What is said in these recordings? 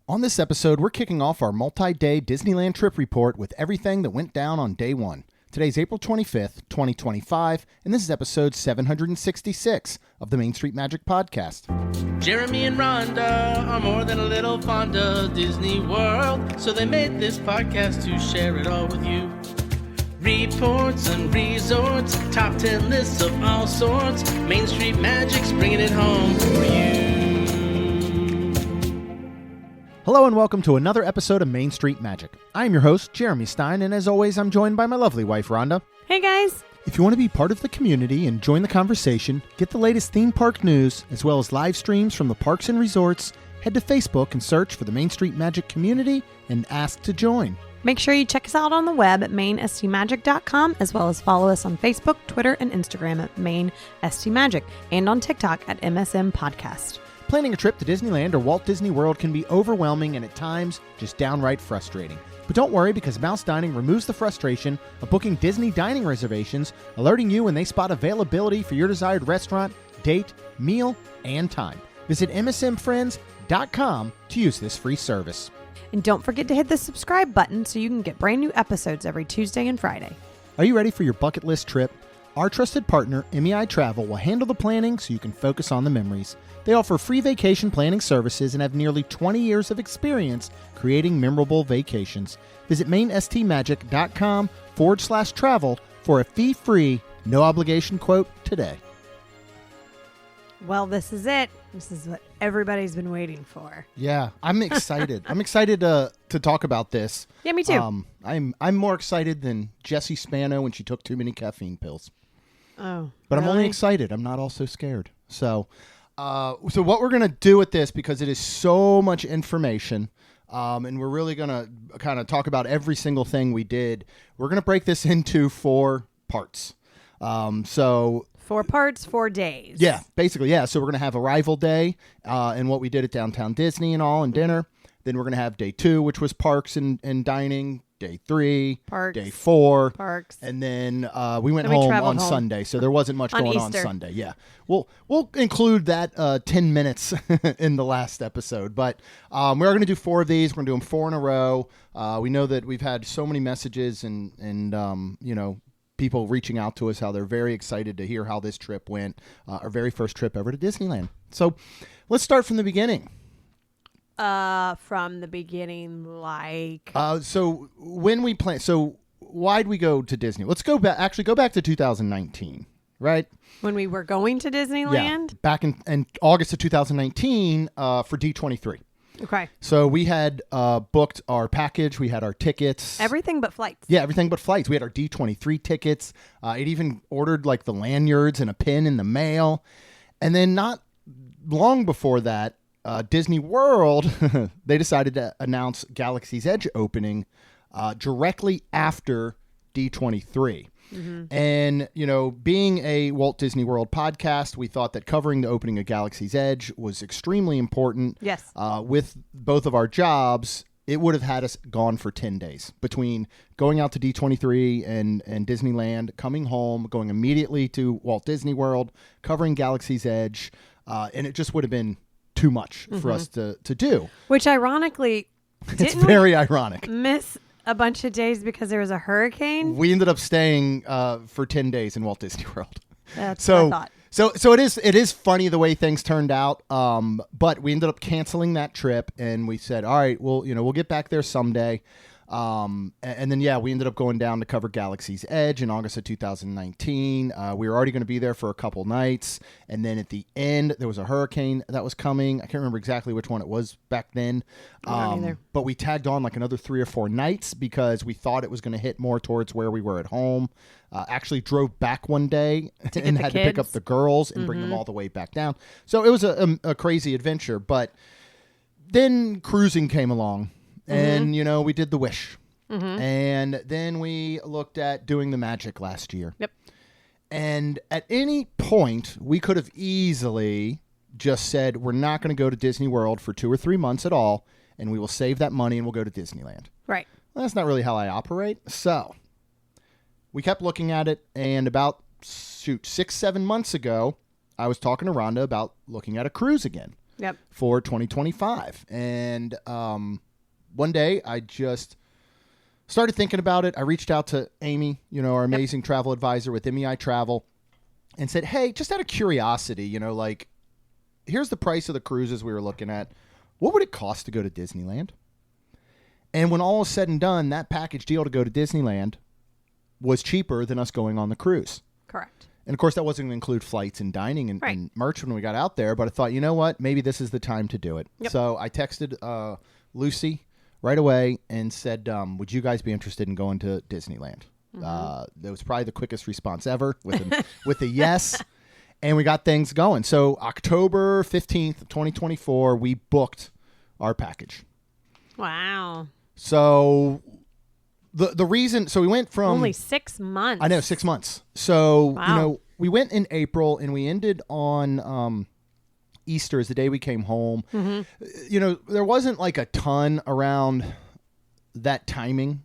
On this episode, we're kicking off our multi-day Disneyland trip report with everything that went down on day one. Today's April 25th, 2025, and this is episode 766 of the Main Street Magic Podcast. Jeremy and Rhonda are more than a little fond of Disney World, so they made this podcast to share it all with you. Reports and resorts, top 10 lists of all sorts, Main Street Magic's bringing it home for you. Hello and welcome to another episode of Main Street Magic. I am your host, Jeremy Stein, and as always, I'm joined by my lovely wife, Rhonda. Hey guys! If you want to be part of the community and join the conversation, get the latest theme park news, as well as live streams from the parks and resorts, head to Facebook and search for the Main Street Magic community and ask to join. Make sure you check us out on the web at mainstmagic.com, as well as follow us on Facebook, Twitter, and Instagram at mainstmagic, and on TikTok at MSM Podcast. Planning a trip to Disneyland or Walt Disney World can be overwhelming and at times just downright frustrating. But don't worry, because Mouse Dining removes the frustration of booking Disney dining reservations, alerting you when they spot availability for your desired restaurant, date, meal, and time. Visit msmfriends.com to use this free service. And don't forget to hit the subscribe button so you can get brand new episodes every Tuesday and Friday. Are you ready for your bucket list trip? Our trusted partner, MEI Travel, will handle the planning so you can focus on the memories. They offer free vacation planning services and have nearly 20 years of experience creating memorable vacations. Visit mainstmagic.com/travel for a fee-free, no-obligation quote today. Well, this is it. This is what everybody's been waiting for. Yeah, I'm excited. I'm excited to talk about this. Yeah, me too. I'm more excited than Jessie Spano when she took too many caffeine pills. Oh, but really? I'm only excited. I'm not also scared. So what we're going to do with this, because it is so much information, and we're really going to kind of talk about every single thing we did, we're going to break this into 4 parts. 4 parts, 4 days. Yeah, basically, yeah. So we're going to have Arrival Day and what we did at Downtown Disney and all, and dinner. Then we're going to have Day 2, which was parks and dining. Day 3, parks, Day 4, parks, and then we went home on home. Sunday, so there wasn't much going Easter. on Sunday. Yeah, we'll include that 10 minutes in the last episode, but we are going to do 4 of these. We're going to do them 4 in a row. We know that we've had so many messages and people reaching out to us how they're very excited to hear how this trip went, our very first trip ever to Disneyland. So let's start from the beginning. From the beginning, like... So when we plan... So why'd we go to Disney? Let's go back... Actually, go back to 2019, right? When we were going to Disneyland? Yeah, back in August of 2019 for D23. Okay. So we had booked our package. We had our tickets. Everything but flights. Yeah, everything but flights. We had our D23 tickets. It even ordered like the lanyards and a pin in the mail. And then not long before that, Disney World, they decided to announce Galaxy's Edge opening directly after D23. Mm-hmm. And, being a Walt Disney World podcast, we thought that covering the opening of Galaxy's Edge was extremely important. Yes. With both of our jobs, it would have had us gone for 10 days between going out to D23 and Disneyland, coming home, going immediately to Walt Disney World, covering Galaxy's Edge, and it just would have been too much for us to do. Which ironically, it's very ironic. Miss a bunch of days because there was a hurricane. We ended up staying for 10 days in Walt Disney World. That's what I thought. So it is funny the way things turned out. But we ended up canceling that trip, and we said, all right, we'll get back there someday. And then, we ended up going down to cover Galaxy's Edge in August of 2019. We were already going to be there for a couple nights. And then at the end, there was a hurricane that was coming. I can't remember exactly which one it was back then. But we tagged on like another 3 or 4 nights because we thought it was going to hit more towards where we were at home. Actually drove back one day and had to pick up the girls and bring them all the way back down. So it was a crazy adventure. But then cruising came along. And, we did the Wish. Mm-hmm. And then we looked at doing the Magic last year. Yep. And at any point, we could have easily just said, we're not going to go to Disney World for 2 or 3 months at all, and we will save that money and we'll go to Disneyland. Right. Well, that's not really how I operate. So we kept looking at it, and about 6-7 months ago, I was talking to Rhonda about looking at a cruise again. for 2025. And one day I just started thinking about it. I reached out to Amy, our amazing travel advisor with MEI Travel, and said, hey, just out of curiosity, here's the price of the cruises we were looking at. What would it cost to go to Disneyland? And when all is said and done, that package deal to go to Disneyland was cheaper than us going on the cruise. Correct. And, of course, that wasn't going to include flights and dining and merch when we got out there. But I thought, you know what? Maybe this is the time to do it. Yep. So I texted Lucy right away and said, would you guys be interested in going to Disneyland? That was probably the quickest response ever with a yes. And we got things going. So October 15th, 2024, we booked our package. Wow. So the reason, so we went from only 6 months. I know, 6 months. So, we went in April and we ended on Easter is the day we came home. Mm-hmm. There wasn't like a ton around that timing,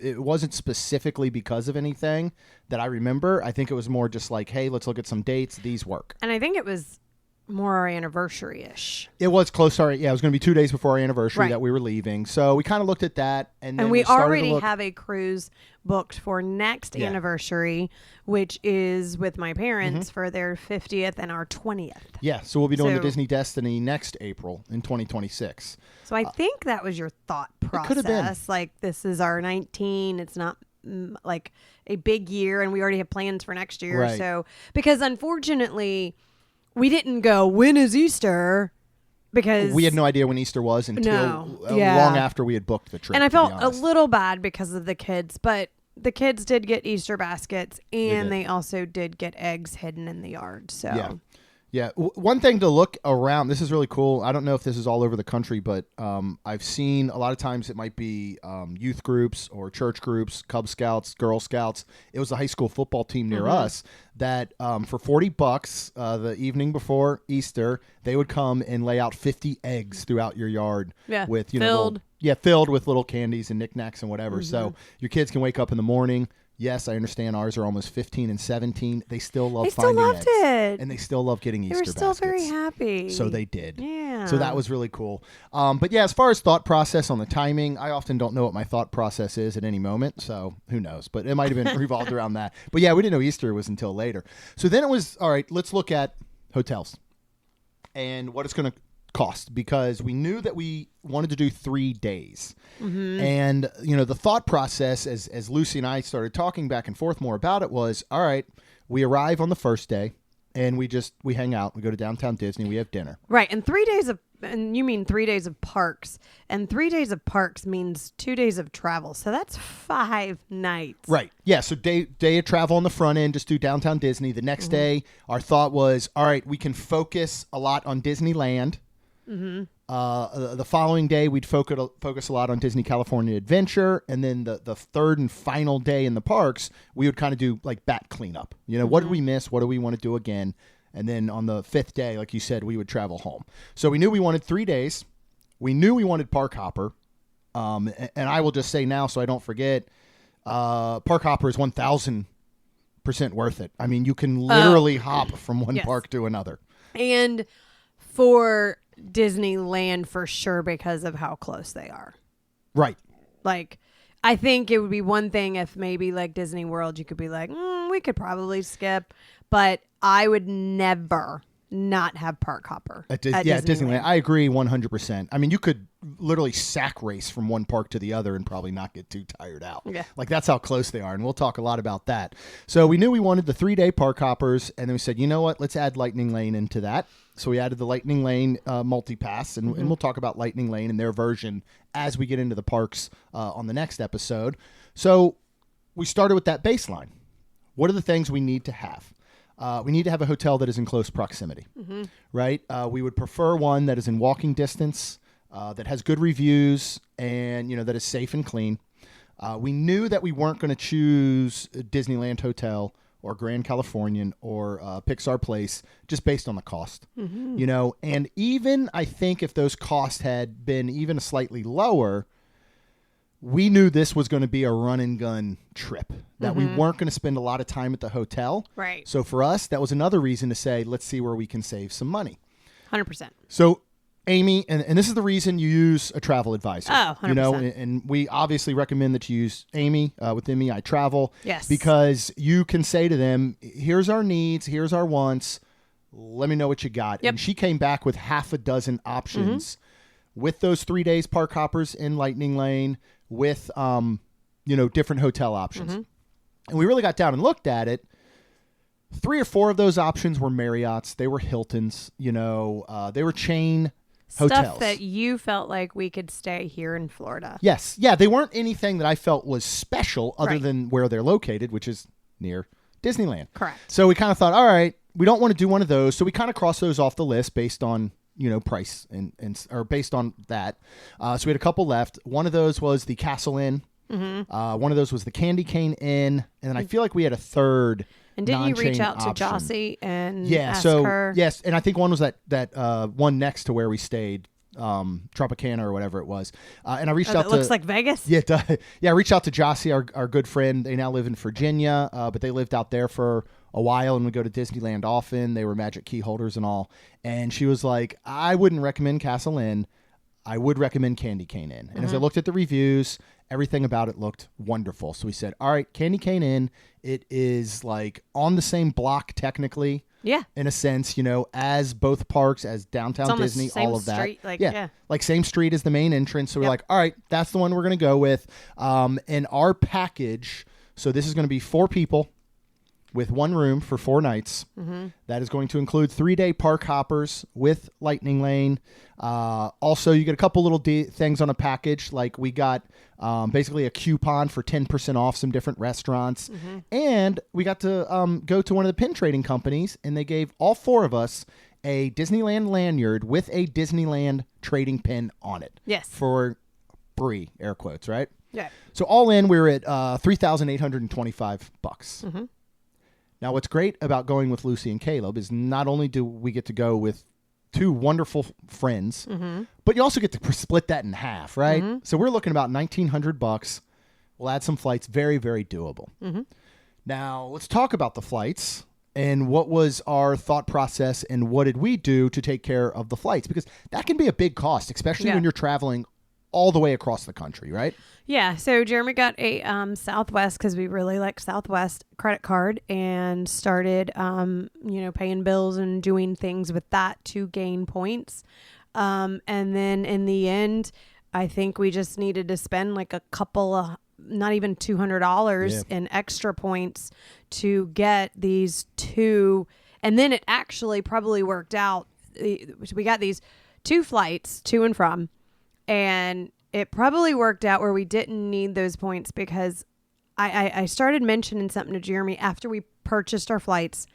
it wasn't specifically because of anything that I remember. I think it was more just like, hey, let's look at some dates. These work. And I think it was more our anniversary-ish. It was close. Sorry. Yeah, it was going to be 2 days before our anniversary that we were leaving. So we kind of looked at that. And then we already have a cruise booked for next anniversary, which is with my parents for their 50th and our 20th. Yeah. So we'll be doing the Disney Destiny next April in 2026. So I think that was your thought process. It could have been. Like, this is our 19. It's not like a big year, and we already have plans for next year. Right. So, because unfortunately, we didn't go, when is Easter? Because we had no idea when Easter was until long after we had booked the trip. And I felt a little bad because of the kids, but the kids did get Easter baskets, and they also did get eggs hidden in the yard. So yeah. One thing to look around, this is really cool. I don't know if this is all over the country, but I've seen a lot of times it might be youth groups or church groups, Cub Scouts, Girl Scouts. It was a high school football team near us that for $40 the evening before Easter, they would come and lay out 50 eggs throughout your yard with filled. Filled with little candies and knickknacks and whatever. So your kids can wake up in the morning. Yes, I understand ours are almost 15 and 17. They still love finding eggs. It. And they still love getting Easter baskets. They were still very happy. So they did. Yeah. So that was really cool. But yeah, as far as thought process on the timing, I often don't know what my thought process is at any moment. So who knows? But it might have been revolved around that. But yeah, we didn't know Easter was until later. So then it was, all right, let's look at hotels and what it's going to cost, because we knew that we wanted to do 3 days. And the thought process as Lucy and I started talking back and forth more about it was, all right, we arrive on the first day and we hang out, we go to downtown Disney, we have dinner, right? And 3 days and you mean 3 days of parks, and 3 days of parks means 2 days of travel, so that's 5 nights, right? Yeah. So day of travel on the front end, just do downtown Disney. The next day our thought was, all right, we can focus a lot on Disneyland. The following day, we'd focus a lot on Disney California Adventure, and then the third and final day in the parks, we would kind of do like bat cleanup. What did we miss? What do we want to do again? And then on the 5th day, like you said, we would travel home. So we knew we wanted 3 days. We knew we wanted Park Hopper, and I will just say now, so I don't forget, Park Hopper is 1,000% worth it. I mean, you can literally hop from one park to another, and for Disneyland for sure, because of how close they are. Right. Like, I think it would be one thing if maybe like Disney World, you could be like, we could probably skip, but I would never not have Park Hopper at Disneyland. I agree 100%. I mean, you could literally sack race from one park to the other and probably not get too tired out. Yeah. Like, that's how close they are, and we'll talk a lot about that. So we knew we wanted the 3-day Park Hoppers, and then we said, you know what, let's add Lightning Lane into that. So we added the Lightning Lane multi-pass, and we'll talk about Lightning Lane and their version as we get into the parks on the next episode. So we started with that baseline. What are the things we need to have? We need to have a hotel that is in close proximity, right? We would prefer one that is in walking distance, that has good reviews, and that is safe and clean. We knew that we weren't going to choose a Disneyland Hotel or Grand Californian or Pixar Place just based on the cost, and even I think if those costs had been even slightly lower, we knew this was going to be a run and gun trip, that we weren't going to spend a lot of time at the hotel. Right. So for us, that was another reason to say, let's see where we can save some money. 100%. So Amy, and this is the reason you use a travel advisor. Oh, 100%. You know, and we obviously recommend that you use Amy with Me I Travel. Yes. Because you can say to them, here's our needs, here's our wants, let me know what you got. Yep. And she came back with half a dozen options with those 3 days park hoppers in Lightning Lane with, different hotel options. And we really got down and looked at it. 3 or 4 of those options were Marriott's. They were Hilton's, they were chain hotels. Stuff that you felt like we could stay here in Florida. Yes. Yeah, they weren't anything that I felt was special other Right. than where they're located, which is near Disneyland. Correct. So we kind of thought, all right, we don't want to do one of those. So we kind of crossed those off the list based on, price and or based on that. So we had a couple left. One of those was the Castle Inn. One of those was the Candy Cane Inn. And then I feel like we had a third And didn't you reach non-chain out to option. Jossie and Yeah, ask so her? yes, and I think one was that one next to where we stayed, Tropicana or whatever it was. And I reached out It to looks like Vegas? yeah, I reached out to Jossie, our good friend. They now live in Virginia, but they lived out there for a while and would go to Disneyland often. They were Magic Key holders and all. And she was like, I wouldn't recommend Castle Inn. I would recommend Candy Cane Inn. And as I looked at the reviews, everything about it looked wonderful. So we said, all right, Candy Cane Inn, it is like on the same block technically. Yeah. In a sense, as both parks, as downtown It's on the Disney, same all of that. street, yeah. Like same street as the main entrance. So we're Yep. like, all right, that's the one we're going to go with. And our package, so this is going to be 4 people with 1 room for 4 nights. That is going to include 3-day park hoppers with Lightning Lane. Also, you get a couple little things on a package. Like we got basically a coupon for 10% off some different restaurants. And we got to go to one of the pin trading companies, and they gave all 4 of us a Disneyland lanyard with a Disneyland trading pin on it. Yes. For free, air quotes, right? Yeah. So all in, we were at $3,825. Now, what's great about going with Lucy and Caleb is not only do we get to go with 2 wonderful friends, but you also get to split that in half, right? So we're looking about $1,900. We'll add some flights. Very, very doable. Now, let's talk about the flights and what was our thought process and what did we do to take care of the flights? Because that can be a big cost, especially when you're traveling all the way across the country, right? Yeah, so Jeremy got a Southwest because we really like Southwest credit card and started, paying bills and doing things with that to gain points. And then in the end, I think we just needed to spend like a couple of, not even $200 in extra points to get these 2. And then it actually probably worked out. We got these 2 flights to and from. And it probably worked out where we didn't need those points because I started mentioning something to Jeremy after we purchased our flights.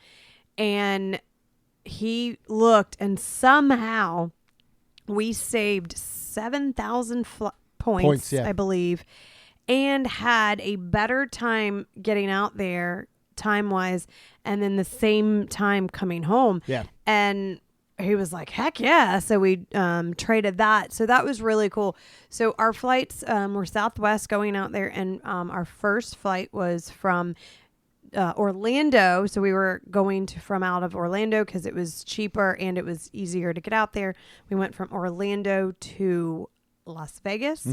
And he looked and somehow we saved 7,000 points, I believe, and had a better time getting out there time-wise and then the same time coming home. Yeah. And he was like, heck yeah. So we traded that. So that was really cool. So our flights were Southwest going out there. And our first flight was from Orlando. So we were going from out of Orlando because it was cheaper and it was easier to get out there. We went from Orlando to Las Vegas.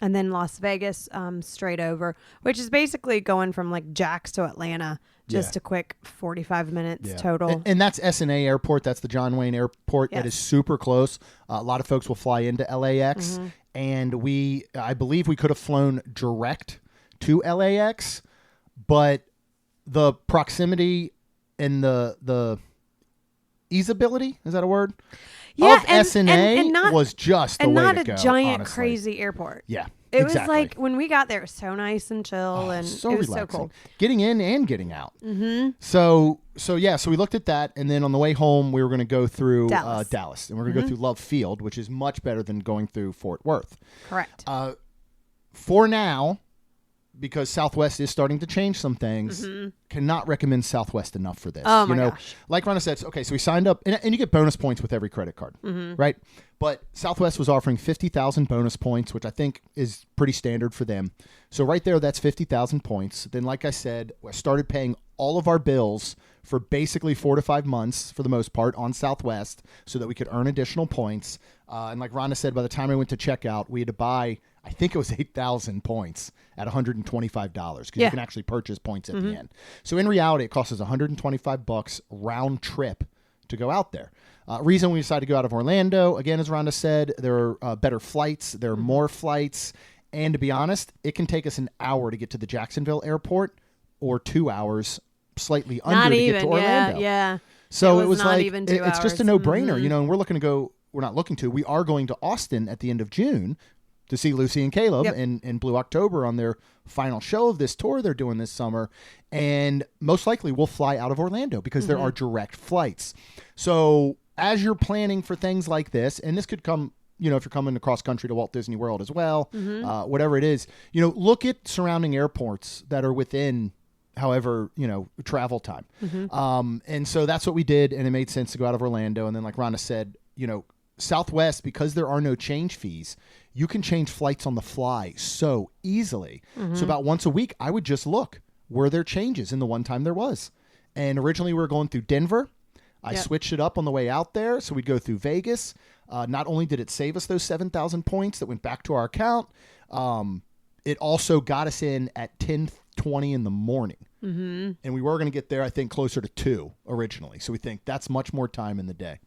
And then Las Vegas straight over, which is basically going from like Jax to Atlanta. Just a quick 45 minutes total. And that's SNA Airport. That's the John Wayne Airport. That is super close. A lot of folks will fly into LAX. And I believe we could have flown direct to LAX, but the proximity and the easeability, is that a word? Of SNA was just the way to go. And not a giant, honestly. Crazy airport. Yeah. It exactly. was like when we got there, it was so nice and chill, and so it was relaxing. so cool. Getting in and getting out. So we looked at that, and then on the way home, we were going to go through Dallas, and we're going to go through Love Field, which is much better than going through Fort Worth. Correct. For now, because Southwest is starting to change some things, cannot recommend Southwest enough for this. Oh, my gosh. Like Rhonda said, okay, so we signed up, and you get bonus points with every credit card, right? But Southwest was offering 50,000 bonus points, which I think is pretty standard for them. So right there, that's 50,000 points. Then, like I said, I started paying all of our bills for basically 4 to 5 months, for the most part, on Southwest so that we could earn additional points. And like Rhonda said, by the time I went to checkout, we had to buy, I think it was 8,000 points at $125 because you can actually purchase points at the end. So in reality, it costs us $125 round trip to go out there. Reason we decided to go out of Orlando, again, as Rhonda said, there are better flights, there are more flights, and to be honest, it can take us an hour to get to the Jacksonville airport or 2 hours, slightly under, to get to Orlando. Yeah. So it was not like, even 2 it's just a hours. no-brainer, and we're looking to go, we're not looking to, we are going to Austin at the end of June to see Lucy and Caleb in Blue October on their final show of this tour they're doing this summer. And most likely we'll fly out of Orlando because there are direct flights. So as you're planning for things like this, and this could come, if you're coming across country to Walt Disney World as well, whatever it is, look at surrounding airports that are within however, travel time. And so that's what we did. And it made sense to go out of Orlando. And then like Rhonda said, Southwest, because there are no change fees, you can change flights on the fly so easily. So about once a week, I would just look, were there changes? And the one time there was. And originally we were going through Denver. I switched it up on the way out there. So we'd go through Vegas. Not only did it save us those 7,000 points that went back to our account, it also got us in at 10:20 in the morning. And we were going to get there, I think, closer to 2 originally. So we think that's much more time in the day.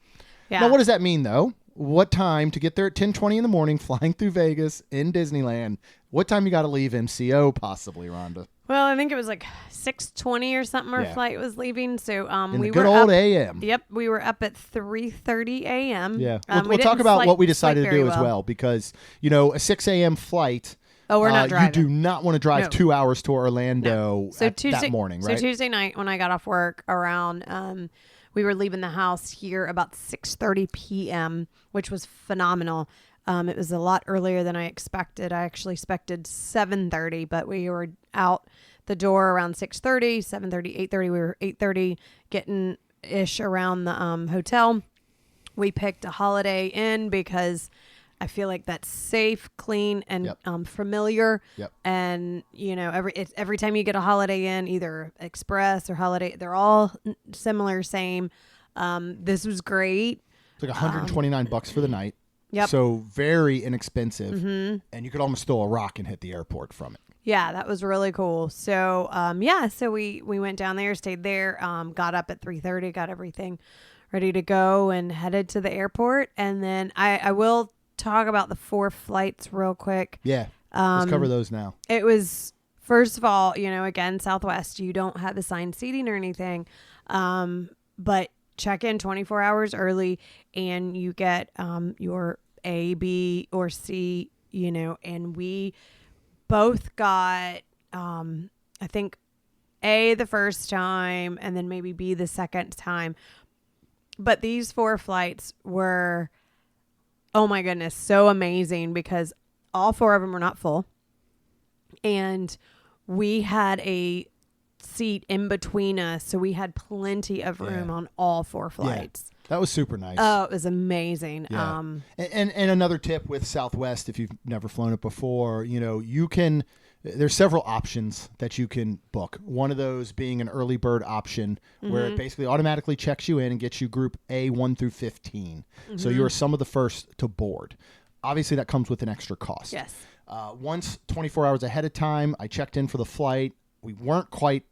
Yeah. Now, what does that mean, though? What time to get there at 10:20 in the morning, flying through Vegas in Disneyland? What time you got to leave MCO, possibly, Rhonda? Well, I think it was like 6:20 or something. Our flight was leaving, so in we the good were old up, AM. Yep, we were up at 3:30 a.m. Yeah, We we'll talk didn't about what we sleep decided to do very as well, because a 6 a.m. flight. Oh, we're not driving. You do not want to drive 2 hours to Orlando So that morning, right? So Tuesday night when I got off work around, we were leaving the house here about 6:30 p.m., which was phenomenal. It was a lot earlier than I expected. I actually expected 7:30, but we were out the door around 6:30, 7:30, 8:30. We were 8:30 getting ish around the hotel. We picked a Holiday Inn because I feel like that's safe, clean, and familiar. And every time you get a Holiday Inn, either Express or Holiday, they're all similar, same. This was great. It's like $129 for the night. Yep. So very inexpensive, and you could almost throw a rock and hit the airport from it. Yeah, that was really cool. So so we went down there, stayed there, got up at 3:30, got everything ready to go, and headed to the airport. And then I will talk about the 4 flights real quick. Yeah, let's cover those now. It was, first of all, again, Southwest, you don't have assigned seating or anything, but check in 24 hours early and you get your A, B, or C, and we both got, I think, A the first time and then maybe B the second time. But these 4 flights were, oh my goodness, so amazing because all 4 of them were not full. And we had a seat in between us, so we had plenty of room on all 4 flights. Yeah, that was super nice. Oh, it was amazing. Yeah. And another tip with Southwest, if you've never flown it before, you can, there's several options that you can book. One of those being an early bird option where it basically automatically checks you in and gets you group A 1 through 15. So you're some of the first to board. Obviously that comes with an extra cost. Yes. Once 24 hours ahead of time, I checked in for the flight. We weren't quite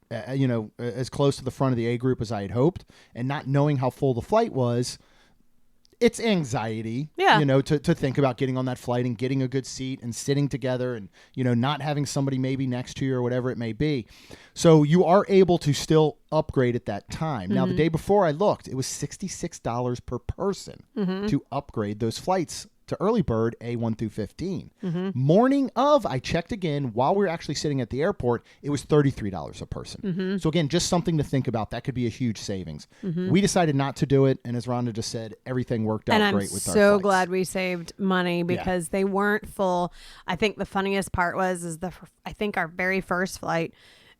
as close to the front of the A group as I had hoped, and not knowing how full the flight was, it's anxiety, to think about getting on that flight and getting a good seat and sitting together and, not having somebody maybe next to you or whatever it may be. So you are able to still upgrade at that time. Now, the day before I looked, it was $66 per person to upgrade those flights to early bird A1 through 15. Morning of, I checked again while we were actually sitting at the airport, it was $33 a person. So again, just something to think about. That could be a huge savings. We decided not to do it, and as Rhonda just said, everything worked out great with our flights. And I'm so glad we saved money because they weren't full. I think the funniest part was I think our very first flight,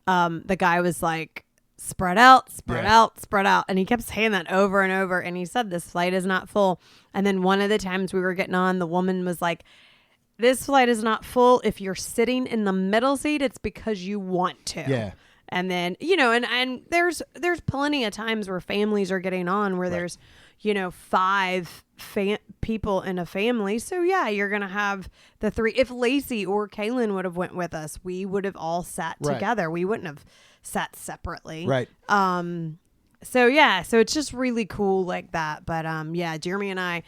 the guy was like, spread out, spread out, spread out. And he kept saying that over and over. And he said, this flight is not full. And then one of the times we were getting on, the woman was like, this flight is not full. If you're sitting in the middle seat, it's because you want to. Yeah. And then, you know, and there's plenty of times where families are getting on where there's, you know, 5 people in a family. So yeah, you're going to have the 3. If Lacey or Kaylin would have went with us, we would have all sat together. We wouldn't have sat separately. Right. So yeah, so it's just really cool like that. But yeah, Jeremy and I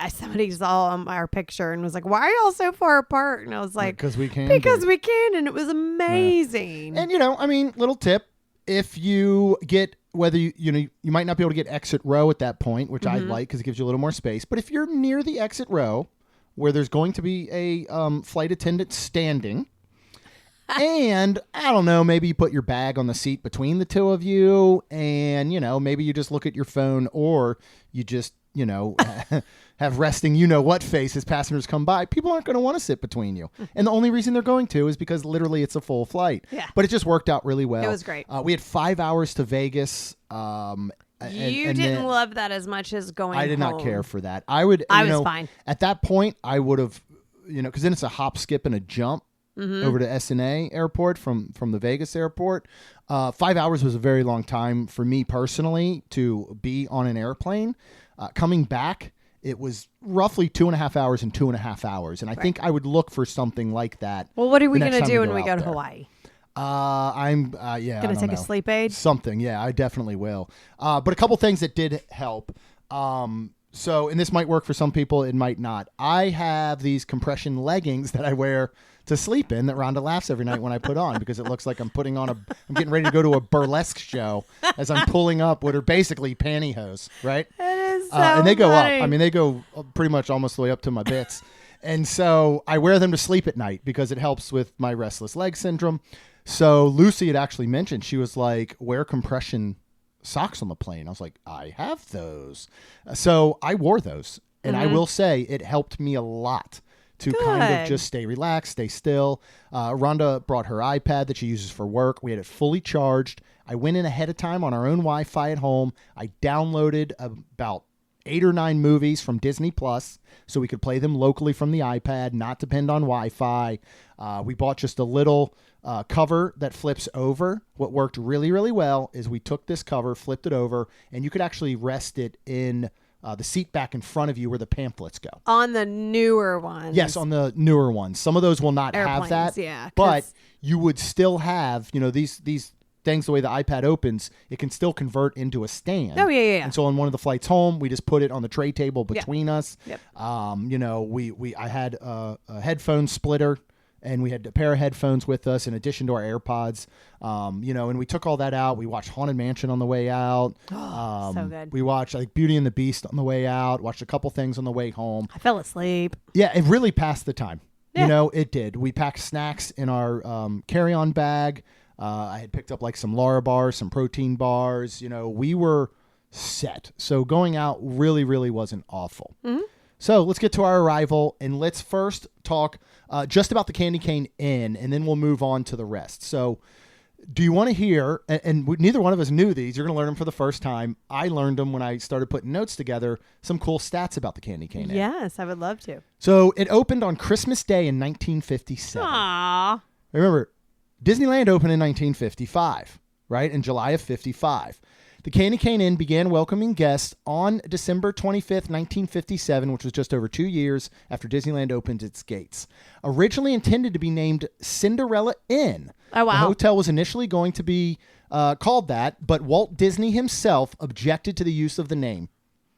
somebody saw our picture and was like, "Why are y'all so far apart?" And I was like, "Because we can." Because we can, and it was amazing. Yeah. And you know, I mean, little tip: if you get whether you might not be able to get exit row at that point, which I like because it gives you a little more space. But if you're near the exit row, where there's going to be a flight attendant standing. And I don't know, maybe you put your bag on the seat between the two of you and, you know, maybe you just look at your phone or you just, you know, have resting, you know what face as passengers come by. People aren't going to want to sit between you. And the only reason they're going to is because literally it's a full flight. Yeah. But it just worked out really well. It was great. We had 5 hours to Vegas. You didn't love that as much as going home. I did not care for that. I was fine. At that point, I would have, you know, because then it's a hop, skip, and a jump. Over to SNA airport from the Vegas airport. 5 hours was a very long time for me personally to be on an airplane. Coming back, it was roughly 2.5 hours and 2.5 hours. And I think I would look for something like that. Well, what are we going to do when we go to Hawaii? I'm going to take a sleep aid? Something. Yeah, I definitely will. But a couple things that did help. So, and this might work for some people, it might not. I have these compression leggings that I wear to sleep in that Rhonda laughs every night when I put on because it looks like I'm getting ready to go to a burlesque show as I'm pulling up what are basically pantyhose, right? It is so and they go funny. up. I mean, they go pretty much almost the way up to my bits. And so I wear them to sleep at night because it helps with my restless leg syndrome. So Lucy had actually mentioned, she was like, wear compression socks on the plane. I was like, I have those. So I wore those. And I will say it helped me a lot to kind of just stay relaxed, stay still. Rhonda brought her iPad that she uses for work. We had it fully charged. I went in ahead of time on our own Wi-Fi at home. I downloaded about 8 or 9 movies from Disney Plus so we could play them locally from the iPad, not depend on Wi-Fi. We bought just a little cover that flips over. What worked really, really well is we took this cover, flipped it over, and you could actually rest it in the seat back in front of you where the pamphlets go. On the newer ones. Yes, on the newer ones. Some of those will not have that. Yeah, but you would still have, you know, these things, the way the iPad opens, it can still convert into a stand. Oh, yeah. And so on one of the flights home, we just put it on the tray table between us. Yep. You know, I had a headphone splitter. And we had a pair of headphones with us in addition to our AirPods, you know, and we took all that out. We watched Haunted Mansion on the way out. So good. We watched like Beauty and the Beast on the way out, watched a couple things on the way home. I fell asleep. Yeah, it really passed the time. Yeah. You know, it did. We packed snacks in our carry-on bag. I had picked up like some Lara bars, some protein bars. You know, we were set. So going out really, really wasn't awful. Mm-hmm. So let's get to our arrival, and let's first talk just about the Candy Cane Inn, and then we'll move on to the rest. So do you want to hear, and neither one of us knew these, you're going to learn them for the first time. I learned them when I started putting notes together, some cool stats about the Candy Cane Inn. Yes, I would love to. So it opened on Christmas Day in 1957. Aww. Remember, Disneyland opened in 1955, right? In July of 55. The Candy Cane Inn began welcoming guests on December 25th, 1957, which was just over 2 years after Disneyland opened its gates. Originally intended to be named Cinderella Inn. Oh, wow. The hotel was initially going to be called that, but Walt Disney himself objected to the use of the name.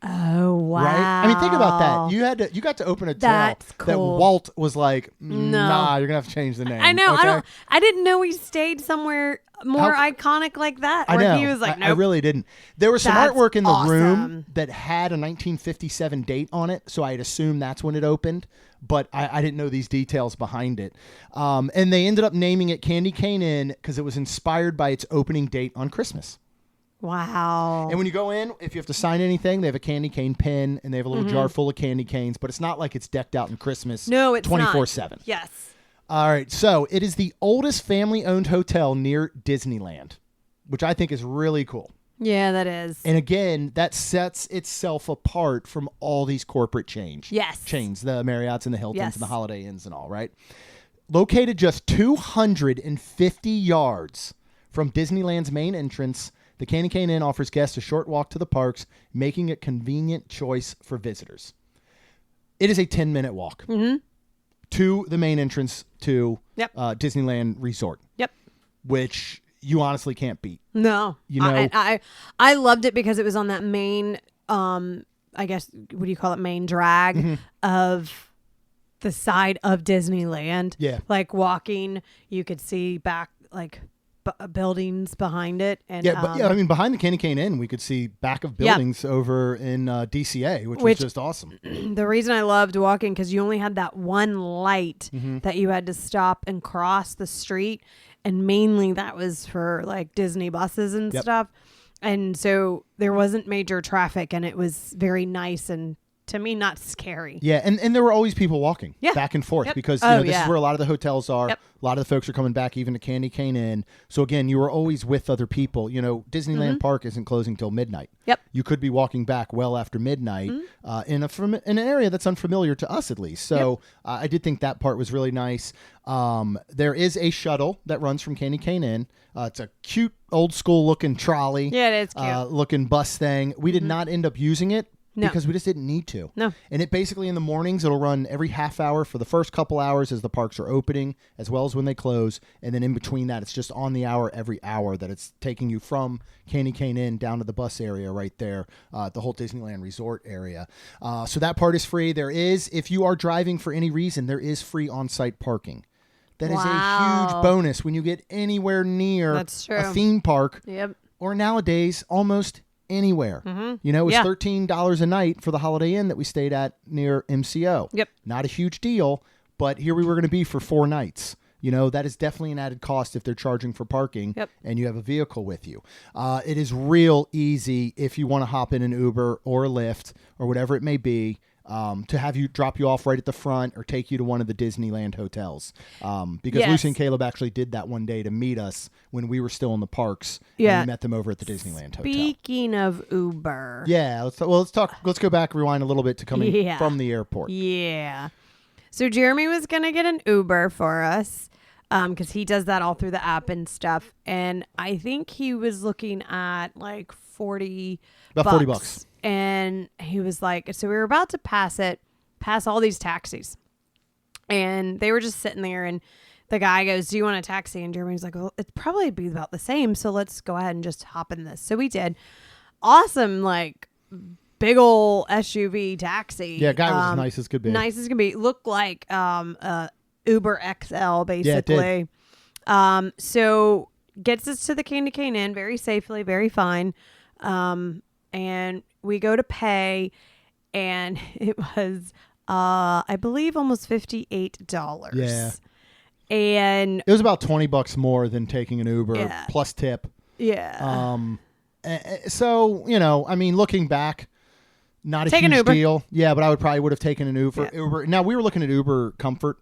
Oh, wow. Right? I mean, think about that. You got to open a tale That's that cool. Walt was like, No. nah, you're gonna have to change the name. I know. Okay? I didn't know he stayed somewhere more iconic like that. I Where know. he was like, I nope. really didn't. There was some That's artwork in the room awesome. that had a 1957 date on it, so I'd assume that's when it opened. But I didn't know these details behind it. And they ended up naming it Candy Cane Inn because it was inspired by its opening date on Christmas. Wow. And when you go in, if you have to sign anything, they have a candy cane pin and they have a little jar full of candy canes, but it's not like it's decked out in Christmas No, it's 24/7. Yes. All right. So it is the oldest family-owned hotel near Disneyland, which I think is really cool. Yeah, that is. And again, that sets itself apart from all these corporate chains, the Marriotts and the Hiltons and the Holiday Inns and all, right? Located just 250 yards from Disneyland's main entrance, the Candy Cane Inn offers guests a short walk to the parks, making it a convenient choice for visitors. It is a 10-minute walk to the main entrance to Disneyland Resort. Yep. Which you honestly can't beat. No. You know, I loved it because it was on that main, I guess, what do you call it, main drag of the side of Disneyland. Yeah. Like walking, you could see back, like, buildings behind it. And I mean, behind the Candy Cane Inn, we could see back of buildings over in DCA, which was just awesome. The reason I loved walking, because you only had that one light that you had to stop and cross the street. And mainly that was for like Disney buses and stuff. And so there wasn't major traffic and it was very nice and, to me, not scary. Yeah, and there were always people walking back and forth because this is where a lot of the hotels are. A lot of the folks are coming back even to Candy Cane Inn. So again, you were always with other people. You know, Disneyland Park isn't closing till midnight. Yep. You could be walking back well after midnight in an area that's unfamiliar to us at least. So I did think that part was really nice. There is a shuttle that runs from Candy Cane Inn. It's a cute old school looking trolley. Yeah, it is cute. Looking bus thing. We did not end up using it. No. Because we just didn't need to. No. And it basically in the mornings, it'll run every half hour for the first couple hours as the parks are opening, as well as when they close. And then in between that, it's just on the hour every hour that it's taking you from Candy Cane Inn down to the bus area right there, the whole Disneyland Resort area. So that part is free. There is, if you are driving for any reason, there is free on-site parking. That is a huge bonus when you get anywhere near a theme park. Yep. Or nowadays, almost anywhere. You know, it was $13 a night for the Holiday Inn that we stayed at near MCO. Yep. Not a huge deal, but here we were going to be for 4 nights. You know, that is definitely an added cost if they're charging for parking and you have a vehicle with you. It is real easy if you want to hop in an Uber or a Lyft or whatever it may be. To have you drop you off right at the front or take you to one of the Disneyland hotels. Because Lucy and Caleb actually did that one day to meet us when we were still in the parks. Yeah. And we met them over at the Disneyland hotel. Speaking of Uber. Yeah. Let's go back, rewind a little bit to coming from the airport. Yeah. So Jeremy was going to get an Uber for us because he does that all through the app and stuff. And I think he was looking at like about $40. And he was like, so we were about to pass all these taxis. And they were just sitting there and the guy goes, do you want a taxi? And Jeremy was like, well, it'd probably be about the same. So let's go ahead and just hop in this. So we did. Awesome, like big old SUV taxi. Yeah, guy was as nice as could be. Nice as could be. Looked like Uber XL, basically. Yeah, it did. So gets us to the Candy Cane Inn very safely, very fine. And we go to pay, and it was, I believe, almost $58. Yeah. And it was about $20 more than taking an Uber plus tip. Yeah. So, you know, I mean, looking back, not a huge deal. Yeah, but I would have taken an Uber. Yeah. Now, we were looking at Uber Comfort.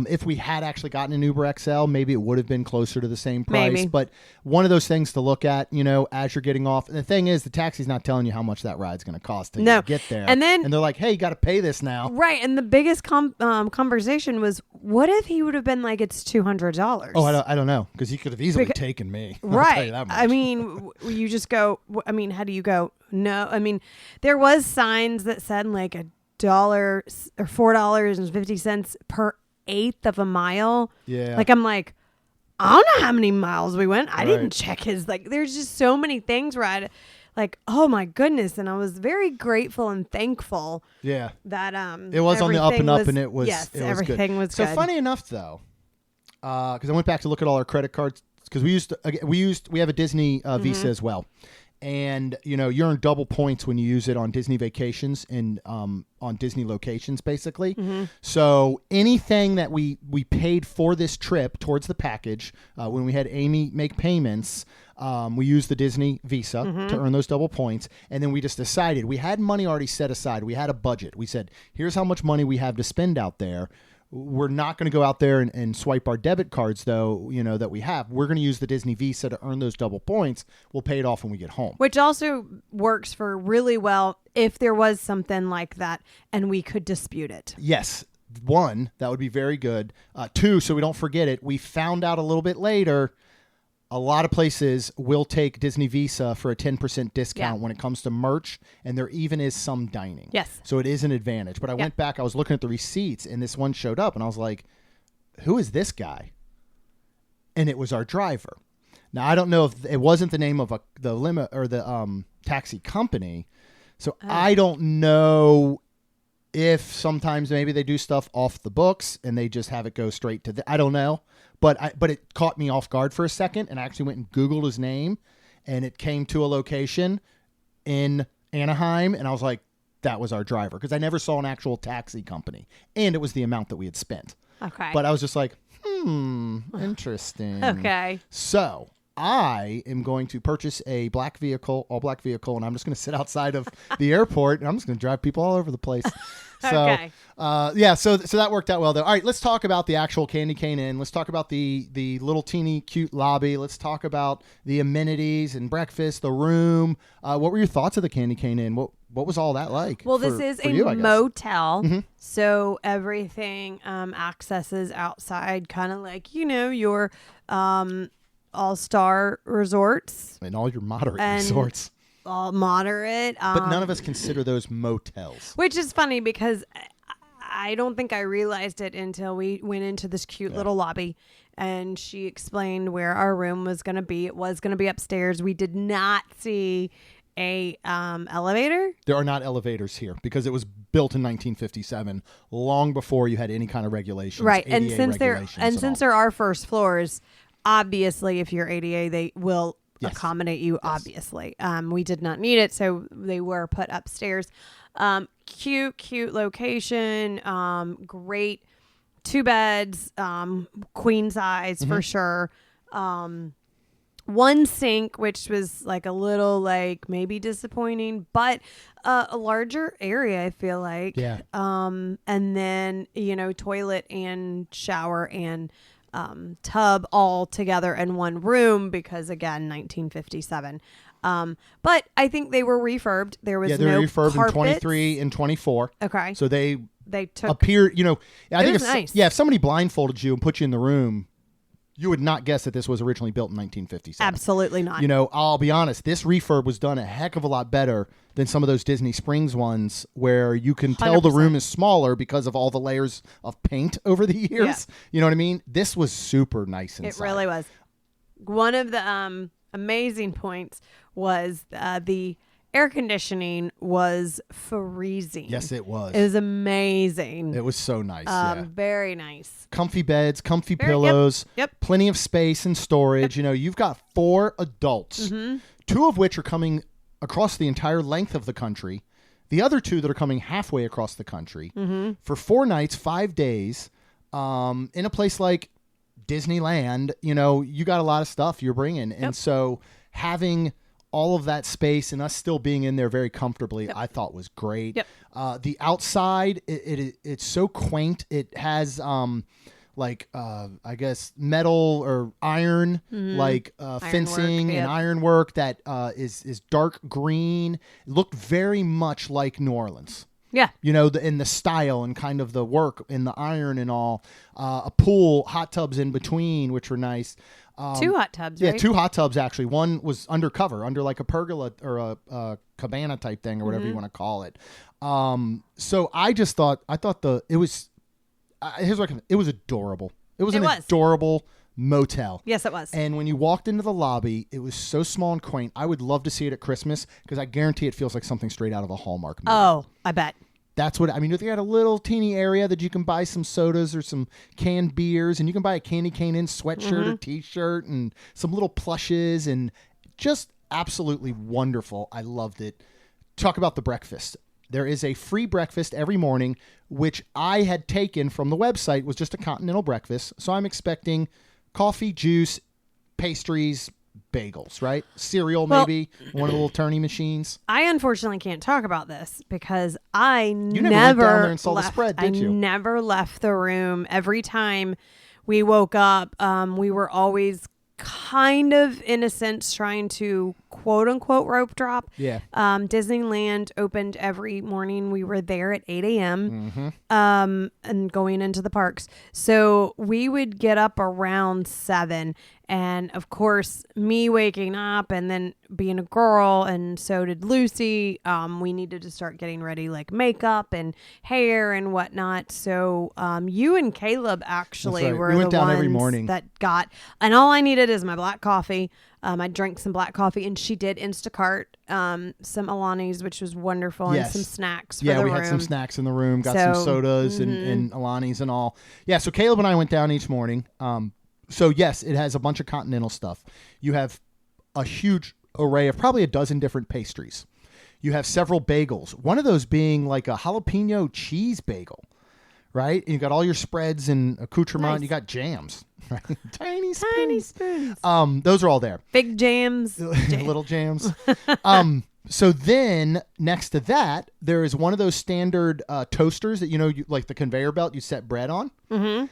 If we had actually gotten an Uber XL, maybe it would have been closer to the same price. Maybe. But one of those things to look at, you know, as you're getting off. And the thing is, the taxi's not telling you how much that ride's going to cost to get there. And they're like, hey, you got to pay this now. Right. And the biggest conversation was, what if he would have been like, it's $200? Oh, I don't know. Because he could have easily taken me. I'll right. tell you that much. I mean, you just go, I mean, how do you go? No. I mean, there was signs that said like $1 or $4.50 per eighth of a mile. Yeah. Like, I'm like, I don't know how many miles we went. I didn't check his, like, there's just so many things where like, oh my goodness. And I was very grateful and thankful Yeah. that It was on the up and up, and it was yes, it was everything good. was So good. funny enough, though, because I went back to look at all our credit cards because we have a Disney Visa as well, and you earn double points when you use it on Disney vacations and on Disney locations, basically. So anything that we paid for this trip towards the package, when we had Amy make payments, we used the Disney Visa to earn those double points, and then we just decided we had money already set aside. We had a budget. We said, here's how much money we have to spend out there. We're not going to go out there and swipe our debit cards, though, that we have. We're going to use the Disney Visa to earn those double points. We'll pay it off when we get home. Which also works for really well if there was something like that and we could dispute it. Yes. One, that would be very good. Two, so we don't forget it, we found out a little bit later, a lot of places will take Disney Visa for a 10% discount when it comes to merch, and there even is some dining. Yes. So it is an advantage. But I went back, I was looking at the receipts, and this one showed up, and I was like, who is this guy? And it was our driver. Now, I don't know if it wasn't the name of the limo or the taxi company, so I don't know if sometimes maybe they do stuff off the books and they just have it go straight to I don't know. But it caught me off guard for a second, and I actually went and Googled his name, and it came to a location in Anaheim, and I was like, that was our driver, because I never saw an actual taxi company, and it was the amount that we had spent. Okay. But I was just like, interesting. Okay. So I am going to purchase a all black vehicle, and I'm just going to sit outside of the airport, and I'm just going to drive people all over the place. So, Okay. So that worked out well, though. All right, let's talk about the actual Candy Cane Inn. Let's talk about the little teeny cute lobby. Let's talk about the amenities and breakfast, the room. What were your thoughts of the Candy Cane Inn? What was all that like? Well, this is a motel, so everything accesses outside, kind of like, your all-star resorts. And all your moderate resorts. All moderate. But none of us consider those motels. Which is funny because I don't think I realized it until we went into this cute little lobby and she explained where our room was going to be. It was going to be upstairs. We did not see a elevator. There are not elevators here because it was built in 1957, long before you had any kind of regulations. Right. ADA And since regulations there are first floors, obviously if you're ADA, they will accommodate you, obviously. We did not need it, so they were put upstairs. Cute location, great 2 beds, queen size for sure. One sink, which was like a little maybe disappointing, but a larger area, I feel like. Yeah. And then, toilet and shower and tub all together in one room because, again, 1957. But I think they were refurbed. There was they were refurbed carpets. in 23 and 24. Okay. So they took appeared, I think nice. if somebody blindfolded you and put you in the room, you would not guess that this was originally built in 1957. Absolutely not. I'll be honest, this refurb was done a heck of a lot better than some of those Disney Springs ones where you can tell the room is smaller because of all the layers of paint over the years. Yeah. You know what I mean? This was super nice inside. It really was. One of the amazing points was the air conditioning was freezing. Yes, it was. It was amazing. It was so nice. Very nice. Comfy beds, comfy pillows, yep. Plenty of space and storage. Yep. You've got 4 adults, 2 of which are coming across the entire length of the country. The other 2 that are coming halfway across the country for 4 nights, 5 days, in a place like Disneyland. You got a lot of stuff you're bringing. Yep. And so having all of that space and us still being in there very comfortably, I thought was great. Yep. The outside, it's so quaint. It has I guess metal or iron, fencing and ironwork that is dark green. It looked very much like New Orleans. Yeah. In the style and kind of the work in the iron and all. A pool, hot tubs in between, which were nice. 2 hot tubs, right? Yeah, 2 hot tubs, actually. One was undercover, under like a pergola or a cabana type thing or whatever you want to call it. So I thought it was, it was adorable. It was adorable motel. Yes, it was. And when you walked into the lobby, it was so small and quaint. I would love to see it at Christmas because I guarantee it feels like something straight out of a Hallmark movie. Oh, I bet. That's what I mean. They got a little teeny area that you can buy some sodas or some canned beers, and you can buy a Candy Cane Inn sweatshirt or T-shirt and some little plushes, and just absolutely wonderful. I loved it. Talk about the breakfast. There is a free breakfast every morning, which I had taken from the website was just a continental breakfast. So I'm expecting coffee, juice, pastries, bagels, right? Cereal, maybe one of the little turny machines. I unfortunately can't talk about this because I You never went down there and saw left, the spread, did you? I never left the room. Every time we woke up, we were always kind of, in a sense, trying to quote unquote rope drop. Yeah. Disneyland opened every morning. We were there at 8 a.m. And going into the parks. So we would get up around 7. And of course, me waking up and then being a girl, and so did Lucy. We needed to start getting ready, like makeup and hair and whatnot. So you and Caleb actually were we went the down ones every morning. that got, and all I needed is my black coffee. I drank some black coffee, and she did Instacart some Alani's, which was wonderful, Yes. and some snacks for Yeah, the we room. had some snacks in the room, got So, some sodas and Alani's and all. Yeah, so Caleb and I went down each morning. So yes, it has a bunch of continental stuff. You have a huge array of probably a dozen different pastries. You have several bagels. One of those being like a jalapeno cheese bagel, right? And you got all your spreads and accoutrement. Nice. You got jams, right? Tiny spoons. Those are all there. Big jams. Little jams. So then next to that, there is one of those standard toasters that, you like the conveyor belt you set bread on. Mm-hmm.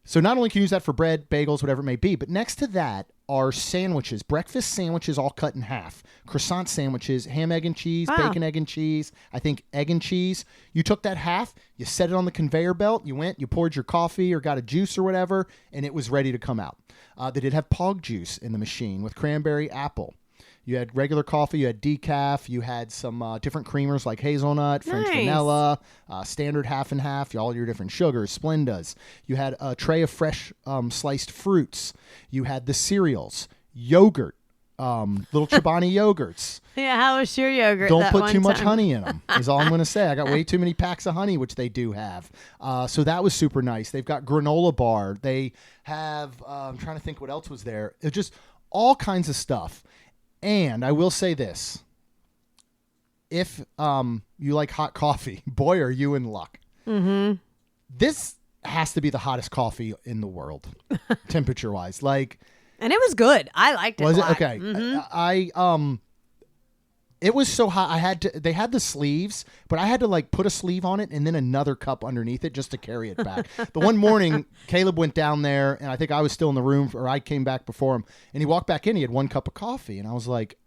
So not only can you use that for bread, bagels, whatever it may be, but next to that are sandwiches, breakfast sandwiches all cut in half, croissant sandwiches, ham, egg, and cheese, bacon, egg, and cheese, I think egg and cheese. You took that half, you set it on the conveyor belt, you went, you poured your coffee or got a juice or whatever, and it was ready to come out. They did have pog juice in the machine with cranberry apple. You had regular coffee, you had decaf, you had some different creamers like hazelnut, French vanilla, standard half and half, all your different sugars, Splendas. You had a tray of fresh sliced fruits. You had the cereals, yogurt, little Chobani yogurts. Yeah, how was your yogurt? Don't that put one too much time? honey in them, is all I'm going to say. I got way too many packs of honey, which they do have. So that was super nice. They've got granola bar. They have, I'm trying to think what else was there. It's just all kinds of stuff. And I will say this. If you like hot coffee, boy, are you in luck. Mm-hmm. This has to be the hottest coffee in the world, temperature-wise. And it was good. I liked it. Was a it? lot. Okay. Mm-hmm. It was so hot. They had the sleeves, but I had to put a sleeve on it and then another cup underneath it just to carry it back. The one morning, Caleb went down there, and I think I was still in the room, or I came back before him, and he walked back in. He had 1 cup of coffee, and I was like,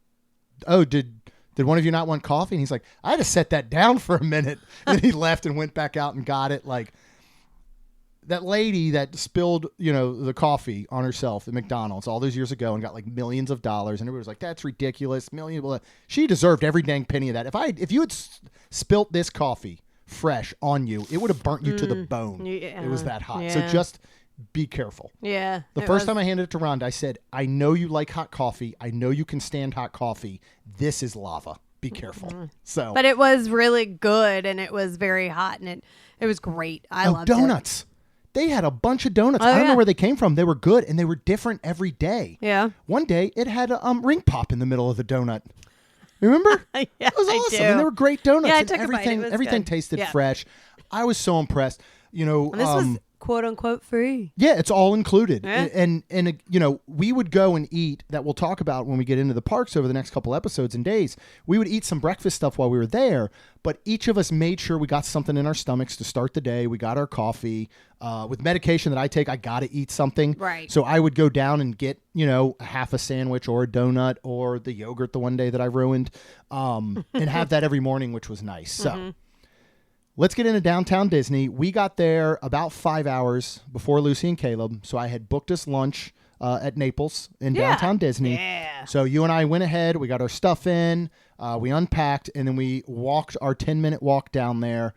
"Oh, did one of you not want coffee?" And he's like, "I had to set that down for a minute." And he left and went back out and got it. That lady that spilled, the coffee on herself at McDonald's all those years ago and got millions of dollars, and everybody was like, "That's ridiculous." She deserved every dang penny of that. If you had spilt this coffee fresh on you, it would have burnt you to the bone. Yeah, it was that hot. yeah. So just be careful. Yeah. The first time I handed it to Rhonda, I said, "I know you like hot coffee. I know you can stand hot coffee. This is lava. Be careful." Mm-hmm. So, But it was really good, and it was very hot, and it was great. I loved donuts. They had a bunch of donuts. Oh, I don't know yeah. where they came from. They were good, and they were different every day. Yeah. One day, it had a ring pop in the middle of the donut. Remember? Yeah, It was I awesome. do. And they were great donuts. Yeah, I and took a bite. It was everything good. tasted Yeah. fresh. I was so impressed. And this was quote unquote free. Yeah, it's all included. Yeah. And we would go and eat, that we'll talk about when we get into the parks over the next couple episodes and days. We would eat some breakfast stuff while we were there, but each of us made sure we got something in our stomachs to start the day. We got our coffee. With medication that I take, I got to eat something. Right. So I would go down and get, a half a sandwich or a donut or the yogurt the one day that I ruined, and have that every morning, which was nice. So let's get into downtown Disney. We got there about 5 hours before Lucy and Caleb, so I had booked us lunch at Naples in downtown Disney. Yeah. So you and I went ahead. We got our stuff in. We unpacked, and then we walked our 10-minute walk down there.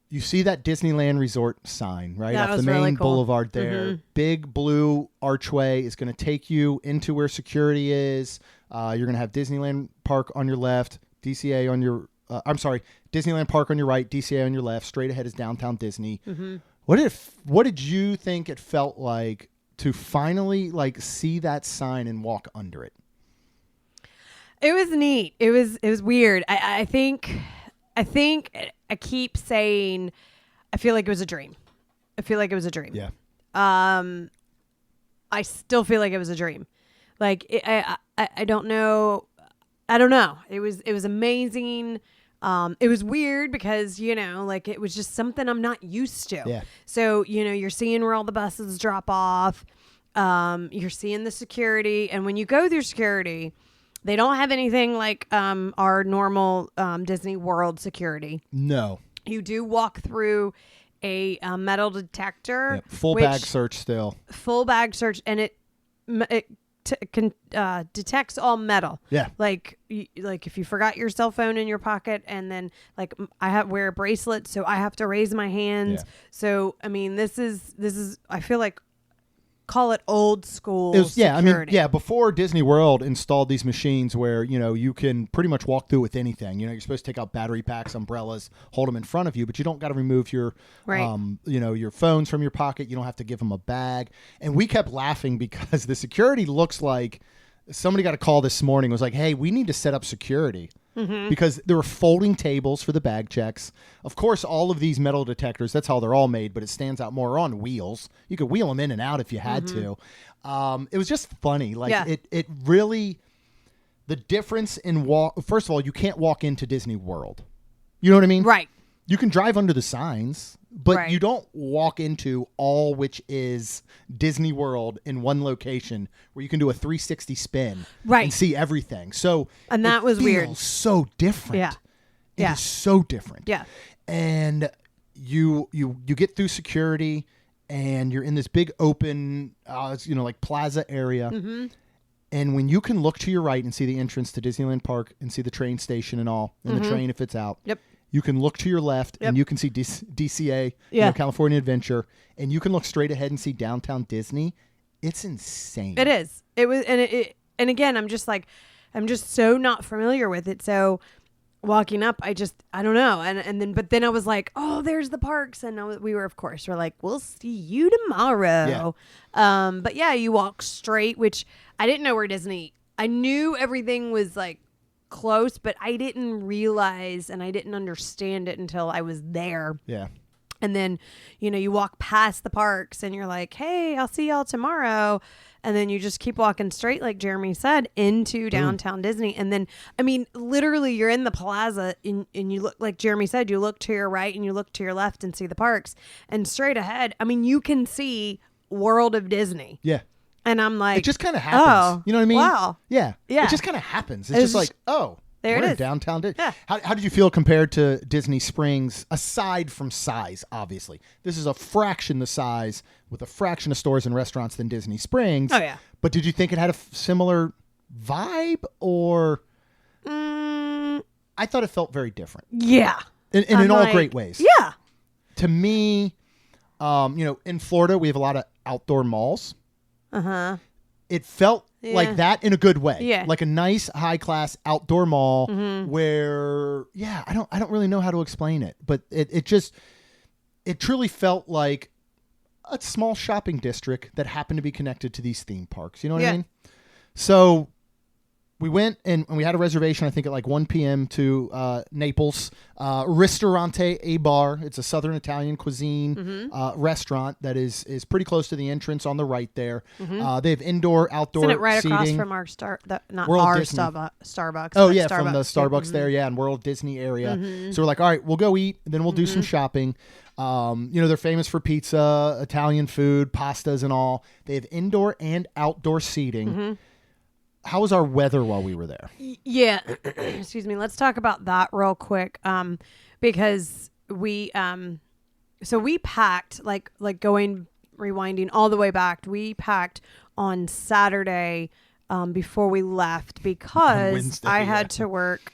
you see that Disneyland Resort sign right That off the was main really cool. boulevard there. Big blue archway is going to take you into where security is. You're going to have Disneyland Park on your left, DCA on your Disneyland Park on your right, DCA on your left. Straight ahead is downtown Disney. What did you think it felt like to finally like see that sign and walk under it? It was neat. It was weird. I think I keep saying I feel like it was a dream. Yeah. I still feel like it was a dream. Like I don't know. I don't know. It was amazing. It was weird because, like it was just something I'm not used to. Yeah. So, you're seeing where all the buses drop off. You're seeing the security. And when you go through security, they don't have anything like our normal Disney World security. No. You do walk through a metal detector. Yep. Full bag search still. Full bag search. And it detects all metal. Yeah. Like if you forgot your cell phone in your pocket, and then like I wear a bracelet, so I have to raise my hands. Yeah. So I mean, this is I feel like call it old school. Security. Before Disney World installed these machines where, you can pretty much walk through with anything. You're supposed to take out battery packs, umbrellas, hold them in front of you, but you don't got to remove your, your phones from your pocket. You don't have to give them a bag. And we kept laughing because the security looks like somebody got a call this morning. It was like, hey, we need to set up security. Because there were folding tables for the bag checks. Of course, all of these metal detectors, that's how they're all made, but it stands out more on wheels. You could wheel them in and out if you had to. It was just funny. It really, the difference in first of all, you can't walk into Disney World. You know what I mean? Right. You can drive under the signs, but Right. you don't walk into all which is Disney World in one location where you can do a 360 spin and see everything. So and that was weird. So different. Yeah. It is so different. Yeah. And you get through security and you're in this big open like plaza area. And when you can look to your right and see the entrance to Disneyland Park and see the train station and all, and the train if it's out. Yep. You can look to your left and you can see DCA, Californian Adventure, and you can look straight ahead and see downtown Disney. It's insane. It is. It was, and again, I'm just so not familiar with it. So walking up, I don't know. But then I was like, oh, there's the parks. And we're like, we'll see you tomorrow. Yeah. But yeah, you walk straight, which I didn't know where I knew everything was like close, but I didn't realize and I didn't understand it until I was there. Yeah. And then, you walk past the parks and you're like, hey, I'll see y'all tomorrow. And then you just keep walking straight, like Jeremy said, into downtown Disney. And then, I mean, literally you're in the plaza and you look, like Jeremy said, you look to your right and you look to your left and see the parks. And straight ahead, I mean, you can see World of Disney. Yeah. And I'm like, it just kind of happens. Oh, you know what I mean? Wow. Yeah. Yeah. It just kind of happens. It's just like, oh, there we're it in is. downtown Disney. Yeah. How did you feel compared to Disney Springs, aside from size, obviously? This is a fraction the size with a fraction of stores and restaurants than Disney Springs. Oh, yeah. But did you think it had a similar vibe or? I thought it felt very different. Yeah. In all great ways. Yeah. To me, in Florida, we have a lot of outdoor malls. Uh-huh. It felt like that in a good way. Yeah. Like a nice high class outdoor mall where, I don't really know how to explain it, but it truly felt like a small shopping district that happened to be connected to these theme parks. You know what I mean? So we went and we had a reservation, I think at like 1 p.m. to Naples Ristorante, a bar. It's a Southern Italian cuisine restaurant that is pretty close to the entrance on the right there. They have indoor, outdoor Isn't it right seating. across from our Starbucks? Oh, but yeah, Starbucks. from the Starbucks there, and World Disney area. So we're like, all right, we'll go eat, and then we'll do some shopping. They're famous for pizza, Italian food, pastas and all. They have indoor and outdoor seating. How was our weather while we were there? Yeah. Excuse me. Let's talk about that real quick. Because we packed rewinding all the way back. We packed on Saturday, before we left because Wednesday, I had to work,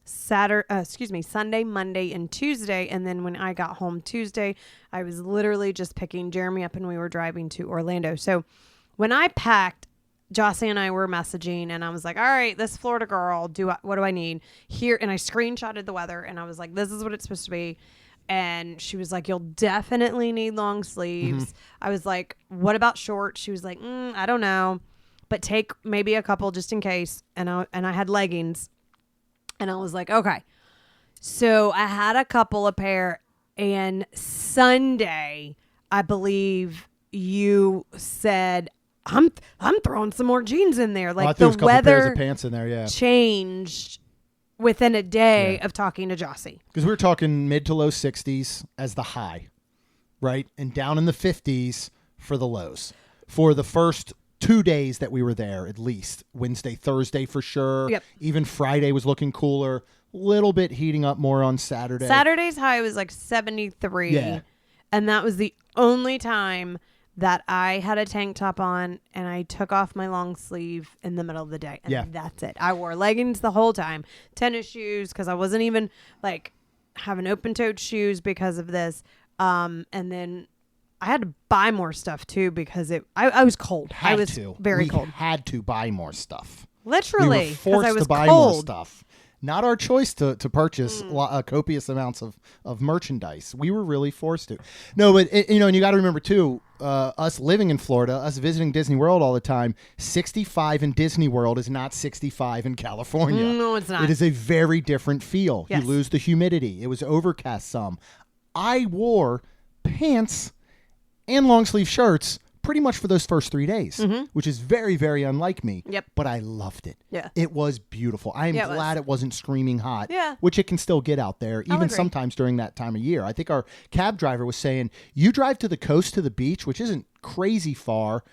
Sunday, Monday, and Tuesday. And then when I got home Tuesday, I was literally just picking Jeremy up and we were driving to Orlando. So when I packed, Jossie and I were messaging and I was like, all right, this Florida girl, what do I need here? And I screenshotted the weather and I was like, this is what it's supposed to be. And she was like, you'll definitely need long sleeves. I was like, what about shorts? She was like, I don't know, but take maybe a couple just in case. And I had leggings and I was like, okay. So I had a couple of pair, and Sunday, I believe you said, I'm throwing some more jeans in there. Like the weather pairs of pants in there, yeah. changed within a day of talking to Jossie. Because we were talking mid to low 60s as the high, right? And down in the 50s for the lows. For the first 2 days that we were there, at least. Wednesday, Thursday for sure. Yep. Even Friday was looking cooler. Little bit heating up more on Saturday. Saturday's high was like 73. Yeah. And that was the only time that I had a tank top on and I took off my long sleeve in the middle of the day. And that's it. I wore leggings the whole time. Tennis shoes, because I wasn't even like having open-toed shoes because of this. And then I had to buy more stuff too because I was cold. I was very cold. We had to buy more stuff. Literally. We were forced I was to buy cold. more stuff. Not our choice to purchase copious amounts of merchandise. We were really forced to. No, but and you got to remember too, us living in Florida, us visiting Disney World all the time, 65 in Disney World is not 65 in California. No, it's not. It is a very different feel. Yes. You lose the humidity. It was overcast some. I wore pants and long sleeve shirts pretty much for those first 3 days, which is very, very unlike me. Yep. But I loved it. Yeah. It was beautiful. I am glad it wasn't screaming hot, which it can still get out there, even sometimes during that time of year. I think our cab driver was saying, you drive to the coast to the beach, which isn't crazy far.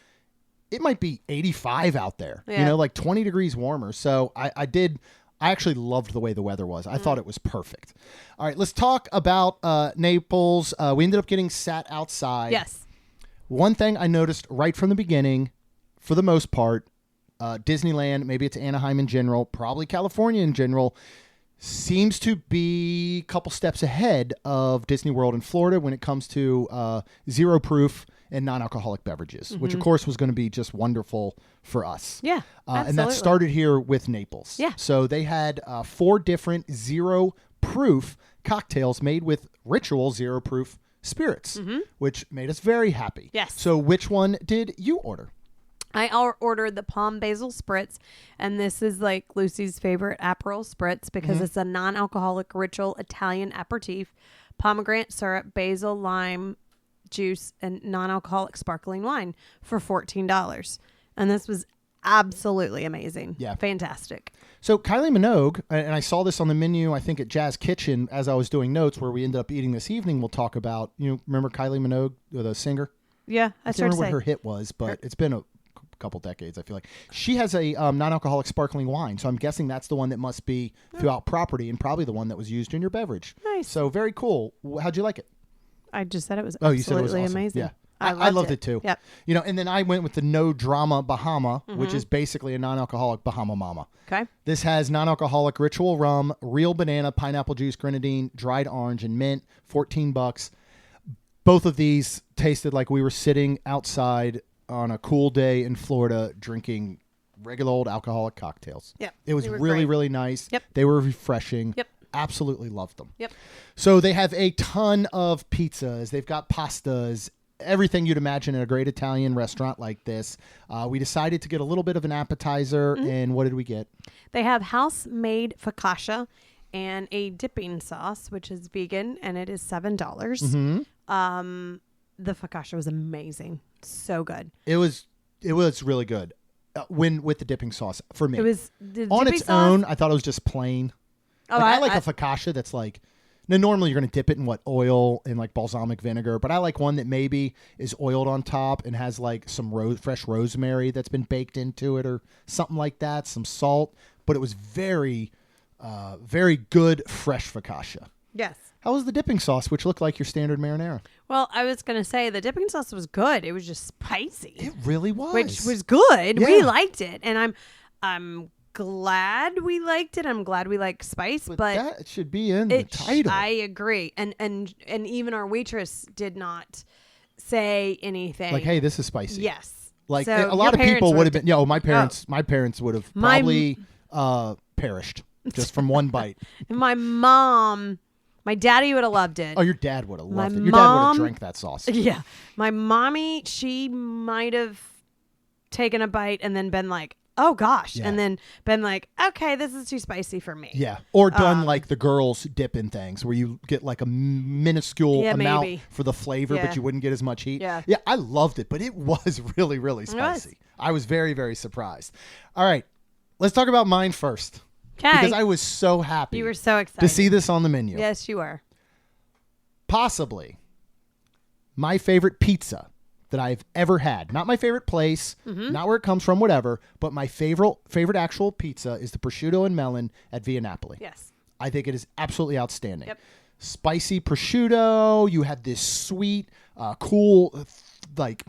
It might be 85 out there, like 20 degrees warmer. So I actually loved the way the weather was. I thought it was perfect. All right, let's talk about Naples. We ended up getting sat outside. Yes. One thing I noticed right from the beginning, for the most part, Disneyland, maybe it's Anaheim in general, probably California in general, seems to be a couple steps ahead of Disney World in Florida when it comes to zero proof and non-alcoholic beverages, which of course was going to be just wonderful for us. Yeah, and that started here with Naples. Yeah. So they had 4 different zero proof cocktails made with Ritual zero proof spirits, which made us very happy. Yes. So which one did you order? I ordered the Palm Basil Spritz, and this is like Lucy's favorite Aperol Spritz because it's a non-alcoholic Ritual Italian aperitif, pomegranate syrup, basil, lime juice, and non-alcoholic sparkling wine for $14. And this was absolutely amazing. Yeah. Fantastic. So Kylie Minogue, and I saw this on the menu, I think at Jazz Kitchen as I was doing notes where we ended up eating this evening. We'll talk about, remember Kylie Minogue, the singer? Yeah, I don't remember what her hit was, but it's been a couple decades, I feel like. She has a non-alcoholic sparkling wine, so I'm guessing that's the one that must be throughout property and probably the one that was used in your beverage. Nice. So very cool. How'd you like it? I just said it was you said it was awesome. amazing. Yeah. I loved it too. Yep. And then I went with the No Drama Bahama, which is basically a non-alcoholic Bahama Mama. Okay. This has non-alcoholic Ritual rum, real banana, pineapple juice, grenadine, dried orange, and mint. $14. Both of these tasted like we were sitting outside on a cool day in Florida drinking regular old alcoholic cocktails. Yep. It was really, really nice. Yep. They were refreshing. Yep. Absolutely loved them. Yep. So they have a ton of pizzas. They've got pastas, everything you'd imagine in a great Italian restaurant like this. We decided to get a little bit of an appetizer, and what did we get? They have house-made focaccia and a dipping sauce, which is vegan, and it is $7. The focaccia was amazing. So good. It was really good. With the dipping sauce for me. It was the on dipping its sauce, own. I thought it was just plain. Oh, I like a focaccia that's like. Now, normally you're going to dip it in oil and like balsamic vinegar, but I like one that maybe is oiled on top and has like some fresh rosemary that's been baked into it or something like that, some salt. But it was very, very good fresh focaccia. Yes. How was the dipping sauce, which looked like your standard marinara? Well, I was going to say the dipping sauce was good. It was just spicy. It really was. Which was good. Yeah. We liked it. And I'm glad we liked it. I'm glad we like spice, but that should be in the title. I agree. And even our waitress did not say anything. Like, hey, this is spicy. Yes. Like So a lot of people would have been. My parents would have My probably perished just from one bite. My daddy would have loved it. Oh, your dad would have loved it. Your dad would mom- have drank that sauce. Yeah. My mommy, she might have taken a bite and then been like, oh gosh. Yeah. And then been like, okay, this is too spicy for me. Yeah. Or done like the girls dip in things where you get like a minuscule amount maybe. for the flavor, Yeah. but you wouldn't get as much heat. Yeah. Yeah, I loved it, but it was really, really spicy. I was very, very surprised. All right. Let's talk about mine first. Okay. Because I was so happy. You were so excited to see this on the menu. Yes, you were. Possibly my favorite pizza that I've ever had. Not my favorite place, not where it comes from, whatever, but my favorite actual pizza is the prosciutto and melon at Via Napoli. Yes. I think it is absolutely outstanding. Yep. Spicy prosciutto, you have this sweet, cool, like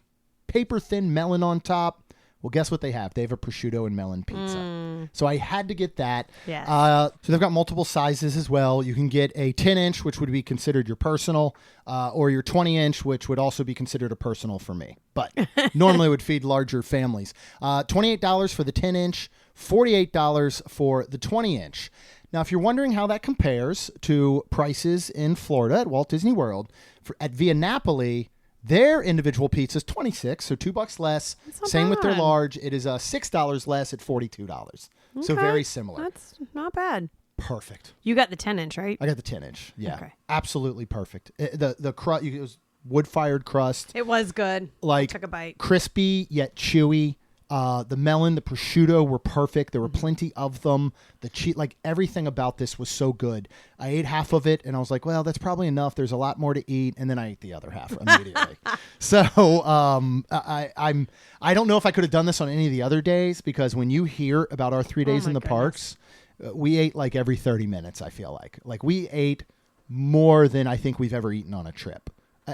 paper thin melon on top. Well, guess what they have? They have a prosciutto and melon pizza. So I had to get that. Yes. So they've got multiple sizes as well. You can get a 10-inch, which would be considered your personal, or your 20-inch, which would also be considered a personal for me. But normally would feed larger families. $28 for the 10-inch, $48 for the 20-inch. Now, if you're wondering how that compares to prices in Florida at Walt Disney World, at Via Napoli, their individual pizza is $26, so $2 less. Same with their bad. large. It is $6 less at $42. So Okay. very similar. That's not bad. Perfect. You got the 10-inch, right? I got the 10-inch. Yeah, Okay. absolutely perfect. The crust, it was wood-fired crust, It was good. like I took a bite. crispy yet chewy. The melon, the prosciutto were perfect. There were plenty of them. The cheese, like everything about this was so good. I ate half of it and I was like, well, that's probably enough. There's a lot more to eat. And then I ate the other half immediately. So I don't know if I could have done this on any of the other days, because when you hear about our 3 days my in the goodness. parks, we ate like every 30 minutes, I feel like we ate more than I think we've ever eaten on a trip.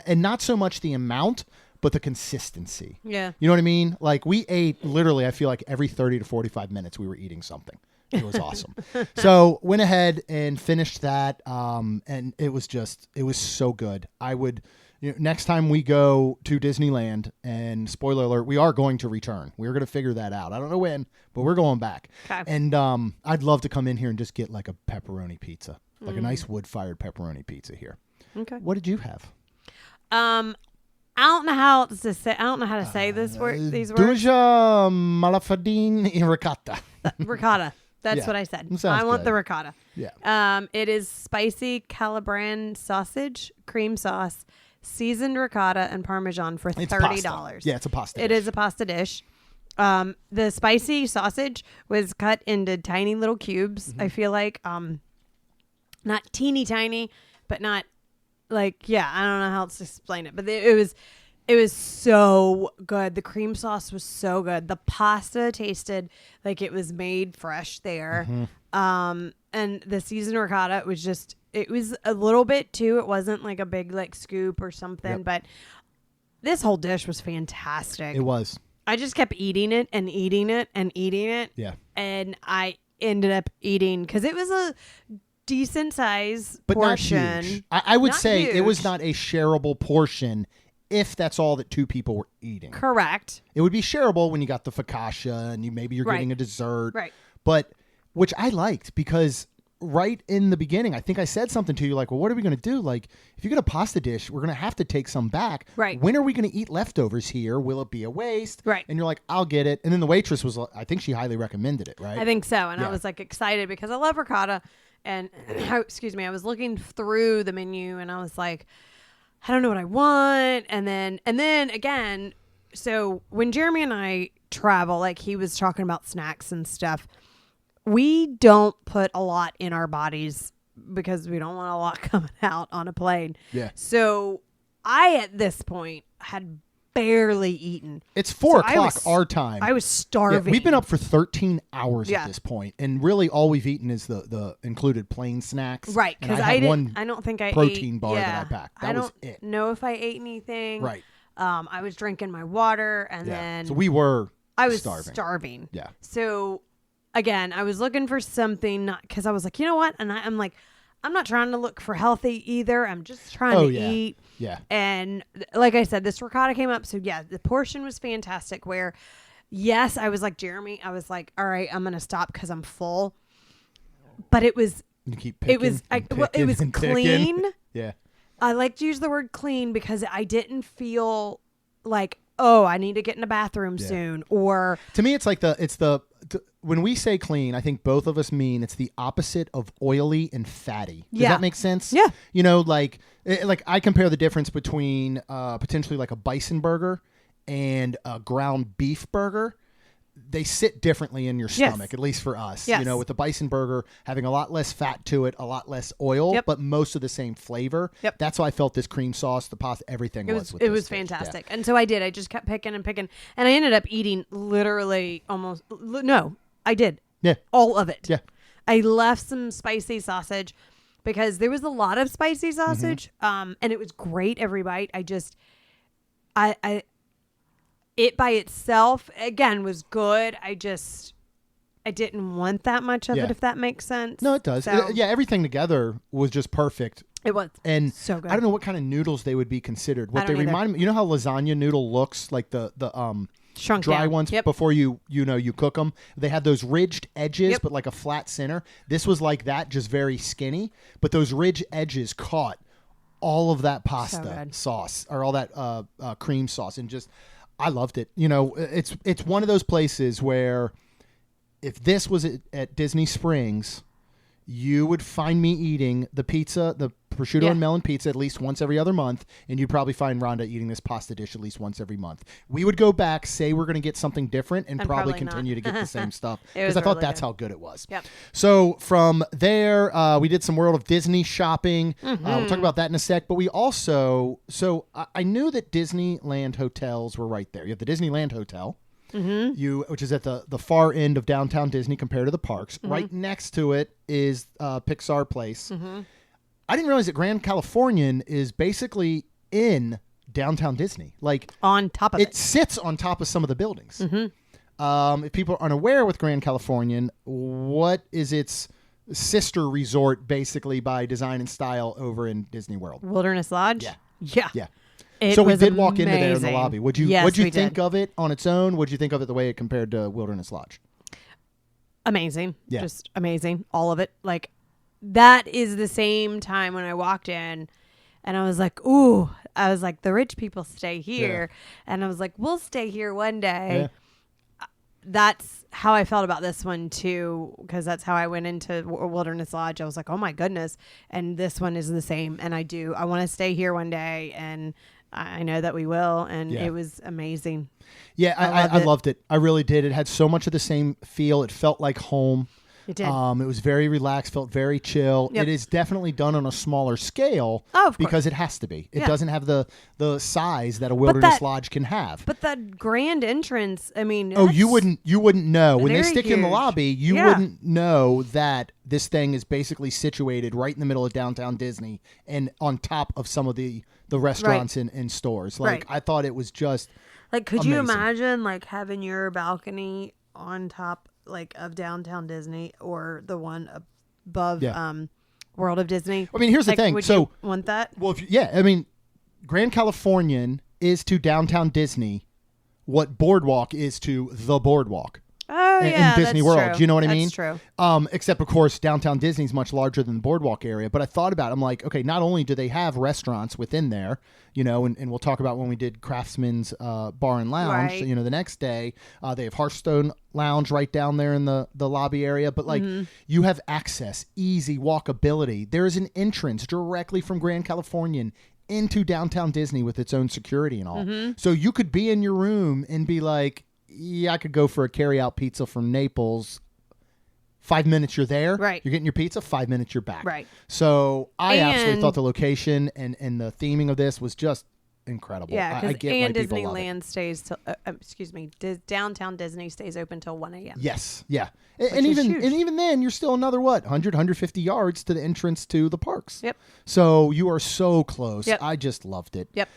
And not so much the amount, but the consistency. Yeah. You know what I mean? Like we ate literally, I feel like every 30 to 45 minutes we were eating something. It was awesome. So went ahead and finished that. And it was so good. I would, next time we go to Disneyland, and spoiler alert, we are going to return. We're going to figure that out. I don't know when, but we're going back. Okay. And I'd love to come in here and just get like a pepperoni pizza, like a nice wood-fired pepperoni pizza here. Okay. What did you have? I don't know how to say. I don't know how to say this word. These words. Duja malafadine ricotta. Ricotta. That's Yeah. what I said. Sounds I want good. the ricotta. Yeah. It is spicy Calabran sausage, cream sauce, seasoned ricotta, and Parmesan for It's $30. pasta. Yeah, it's a pasta. It dish. is a pasta dish. The spicy sausage was cut into tiny little cubes. Mm-hmm. I feel like not teeny tiny, but not like, yeah, I don't know how else to explain it, but it was so good. The cream sauce was so good. The pasta tasted like it was made fresh there. Mm-hmm. And the seasoned ricotta it was a little bit too. It wasn't like a big like scoop or something, Yep. but this whole dish was fantastic. It was. I just kept eating it and eating it and eating it. Yeah. And I ended up eating, because it was a decent size But portion. not huge. I would Not say it was huge. not a shareable portion if that's all that two people were eating. Correct. It would be shareable when you got the focaccia and maybe you're Right. getting a dessert. Right. But which I liked, because right in the beginning, I think I said something to you like, well, what are we going to do? Like, if you get a pasta dish, we're going to have to take some back. Right. When are we going to eat leftovers here? Will it be a waste? Right. And you're like, I'll get it. And then the waitress was, I think she highly recommended it, right? I think so. And Yeah. I was like excited because I love ricotta. And excuse me, I was looking through the menu and I was like, I don't know what I want. And then again, so when Jeremy and I travel, like he was talking about snacks and stuff, we don't put a lot in our bodies because we don't want a lot coming out on a plane. Yeah. So I, at this point, had barely eaten. It's 4 So I o'clock was- our time. I was Yeah, starving. we've been up for 13 hours Yeah. at this point, and really all we've eaten is the included plain snacks. Right, And because I had one I don't think I protein ate, bar yeah, that I packed. That I was don't it. know if I ate anything. Right. I was drinking my water, and Yeah. then So we were I was starving. starving. Yeah. So again, I was looking for something, not because I was like, you know what? And I'm like, I'm not trying to look for healthy either. I'm just trying to eat. Yeah. And like I said, this ricotta came up. So yeah, the portion was fantastic where, yes, I was like, Jeremy, I was like, all right, I'm going to stop because I'm full. But it was, You keep picking, it was, it was and clean. picking. Yeah. I like to use the word clean because I didn't feel like, oh, I need to get in the bathroom soon. Or to me, it's like when we say clean, I think both of us mean it's the opposite of oily and fatty. Does that make sense? Yeah. You know, like I compare the difference between potentially like a bison burger and a ground beef burger. They sit differently in your stomach, at least for us. Yes. You know, with the bison burger having a lot less fat to it, a lot less oil, but most of the same flavor. Yep. That's how I felt this cream sauce, the pasta, everything was. It was fantastic. Yeah. And so I did. I just kept picking and picking. And I ended up eating literally I did. Yeah. All of it. Yeah. I left some spicy sausage because there was a lot of spicy sausage. And it was great every bite. It by itself, again, was good. I didn't want that much of it, if that makes sense. No, it does. So, Everything together was just perfect. It was. And so good. I don't know what kind of noodles they would be considered. What I they don't either. remind me, you know how lasagna noodle looks like the Shrunk dry down. ones before you cook them. They had those ridged edges, but like a flat center. This was like that, just very skinny. But those ridged edges caught all of that pasta sauce or all that cream sauce, and just I loved it. You know, it's one of those places where if this was at Disney Springs, you would find me eating the pizza, the prosciutto and melon pizza at least once every other month, and you'd probably find Rhonda eating this pasta dish at least once every month. We would go back, say we're going to get something different, and probably continue to get the same stuff because I thought that's how good it was. Yep. So from there, we did some World of Disney shopping. We'll talk about that in a sec, but we also, I knew that Disneyland hotels were right there. You have the Disneyland Hotel. Which is at the far end of downtown Disney compared to the parks. Right next to it is Pixar Place. I didn't realize that Grand Californian is basically in downtown Disney. Like on top of it. It sits on top of some of the buildings. If people are unaware with Grand Californian, what is its sister resort basically by design and style over in Disney World? Wilderness Lodge? Yeah. So we did amazing. walk into there in the lobby. Would you think did. of it on its own? Would you think of it the way it compared to Wilderness Lodge? Amazing. Yeah. Just amazing. All of it. Like that is the same time when I walked in and I was like, ooh, the rich people stay here. And I was like, we'll stay here one day. That's how I felt about this one too, because that's how I went into Wilderness Lodge. I was like, oh my goodness. And this one is the same. And I want to stay here one day. And I know that we will. And it was amazing. Yeah, I loved it. I really did. It had so much of the same feel. It felt like home. It did. It was very relaxed, felt very chill. Yep. It is definitely done on a smaller scale because it has to be. It doesn't have the size that a Wilderness Lodge can have. But that grand entrance, I mean, you wouldn't know. When they stick you in the huge. lobby, you wouldn't know that this thing is basically situated right in the middle of downtown Disney and on top of some of the restaurants and stores. Like I thought it was just like, could amazing. you imagine like having your balcony on top like of downtown Disney or the one above World of Disney? I mean, here's the thing. Would so you want that? Well, I mean, Grand Californian is to downtown Disney what Boardwalk is to the Boardwalk. Oh, in yeah, Disney that's World. true. Do you know what I mean? That's true. Except, of course, downtown Disney is much larger than the Boardwalk area. But I thought about it. I'm like, okay, not only do they have restaurants within there, you know, and we'll talk about when we did Craftsman's Bar and Lounge, Right. you know, the next day. They have Hearthstone Lounge right down there in the lobby area. But, like, you have access, easy walkability. There is an entrance directly from Grand Californian into downtown Disney with its own security and all. So you could be in your room and be like, yeah, I could go for a carry-out pizza from Naples. 5 minutes, you're there. Right. You're getting your pizza. 5 minutes, you're back. Right. So I absolutely And- thought the location and the theming of this was just incredible. Yeah, I because get why people love it. Disneyland stays till downtown Disney stays open till 1 a.m. Yes. Yeah. And is even huge. even then, you're still another 150 yards to the entrance to the parks. Yep. So you are so close. Yep. I just loved it. Yep.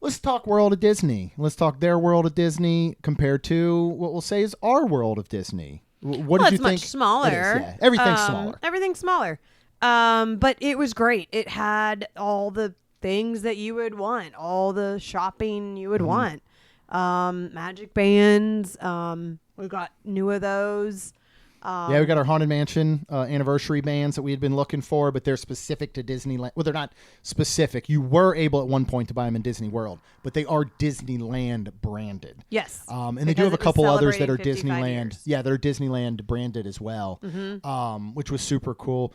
Let's talk World of Disney. Let's talk their World of Disney compared to what we'll say is our World of Disney. What Well, did it's you think? much smaller. It is, yeah. Everything's smaller. Everything's smaller. But it was great. It had all the things that you would want, all the shopping you would want. Magic bands. We got new of those. Yeah, we got our Haunted Mansion anniversary bands that we had been looking for, but they're specific to Disneyland. Well, they're not specific. You were able at one point to buy them in Disney World, but they are Disneyland branded. Yes. And they do have a couple others that are 55 Disneyland. years. Yeah, that are Disneyland branded as well, which was super cool.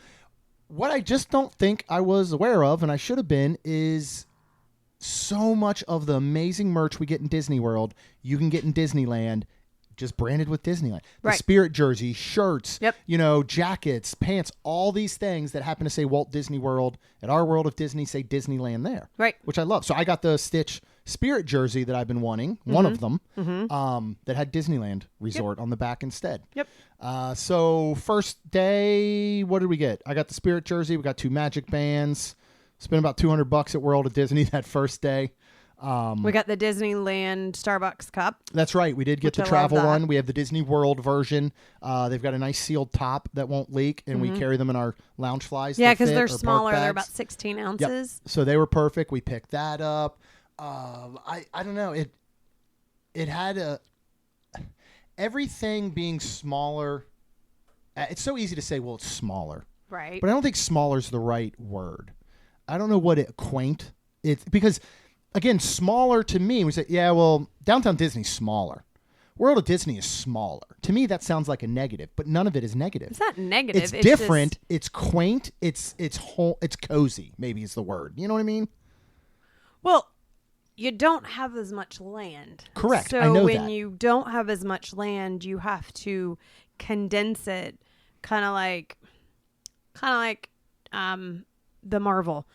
What I just don't think I was aware of, and I should have been, is so much of the amazing merch we get in Disney World, you can get in Disneyland, just branded with Disneyland. The Right. Spirit jersey, shirts, Yep. jackets, pants, all these things that happen to say Walt Disney World at our World of Disney say Disneyland there. Right. Which I love. So I got the Stitch Spirit jersey that I've been wanting, one of them, that had Disneyland Resort on the back instead. Yep. So first day, what did we get? I got the Spirit jersey. We got 2 Magic bands. Spent about $200 at World of Disney that first day. We got the Disneyland Starbucks cup. That's right. We did get Which the I love travel that. one. We have the Disney World version. They've got a nice sealed top that won't leak, and we carry them in our lounge flies. Yeah, that because fit, they're or park smaller. They're bags. about 16 Yep. ounces. So they were perfect. We picked that up. I don't know. It had everything being smaller. It's so easy to say, well, it's smaller. Right. But I don't think smaller is the right word. I don't know what quaint. It's because, again, smaller to me, we say, yeah, well, Downtown Disney's smaller. World of Disney is smaller. To me, that sounds like a negative, but none of it is negative. It's not negative. It's It's different. just- It's quaint. It's cozy. Maybe is the word. You know what I mean? well, you don't have as much land. Correct. So I know when that. you don't have as much land, you have to condense it, kind of like the Marvel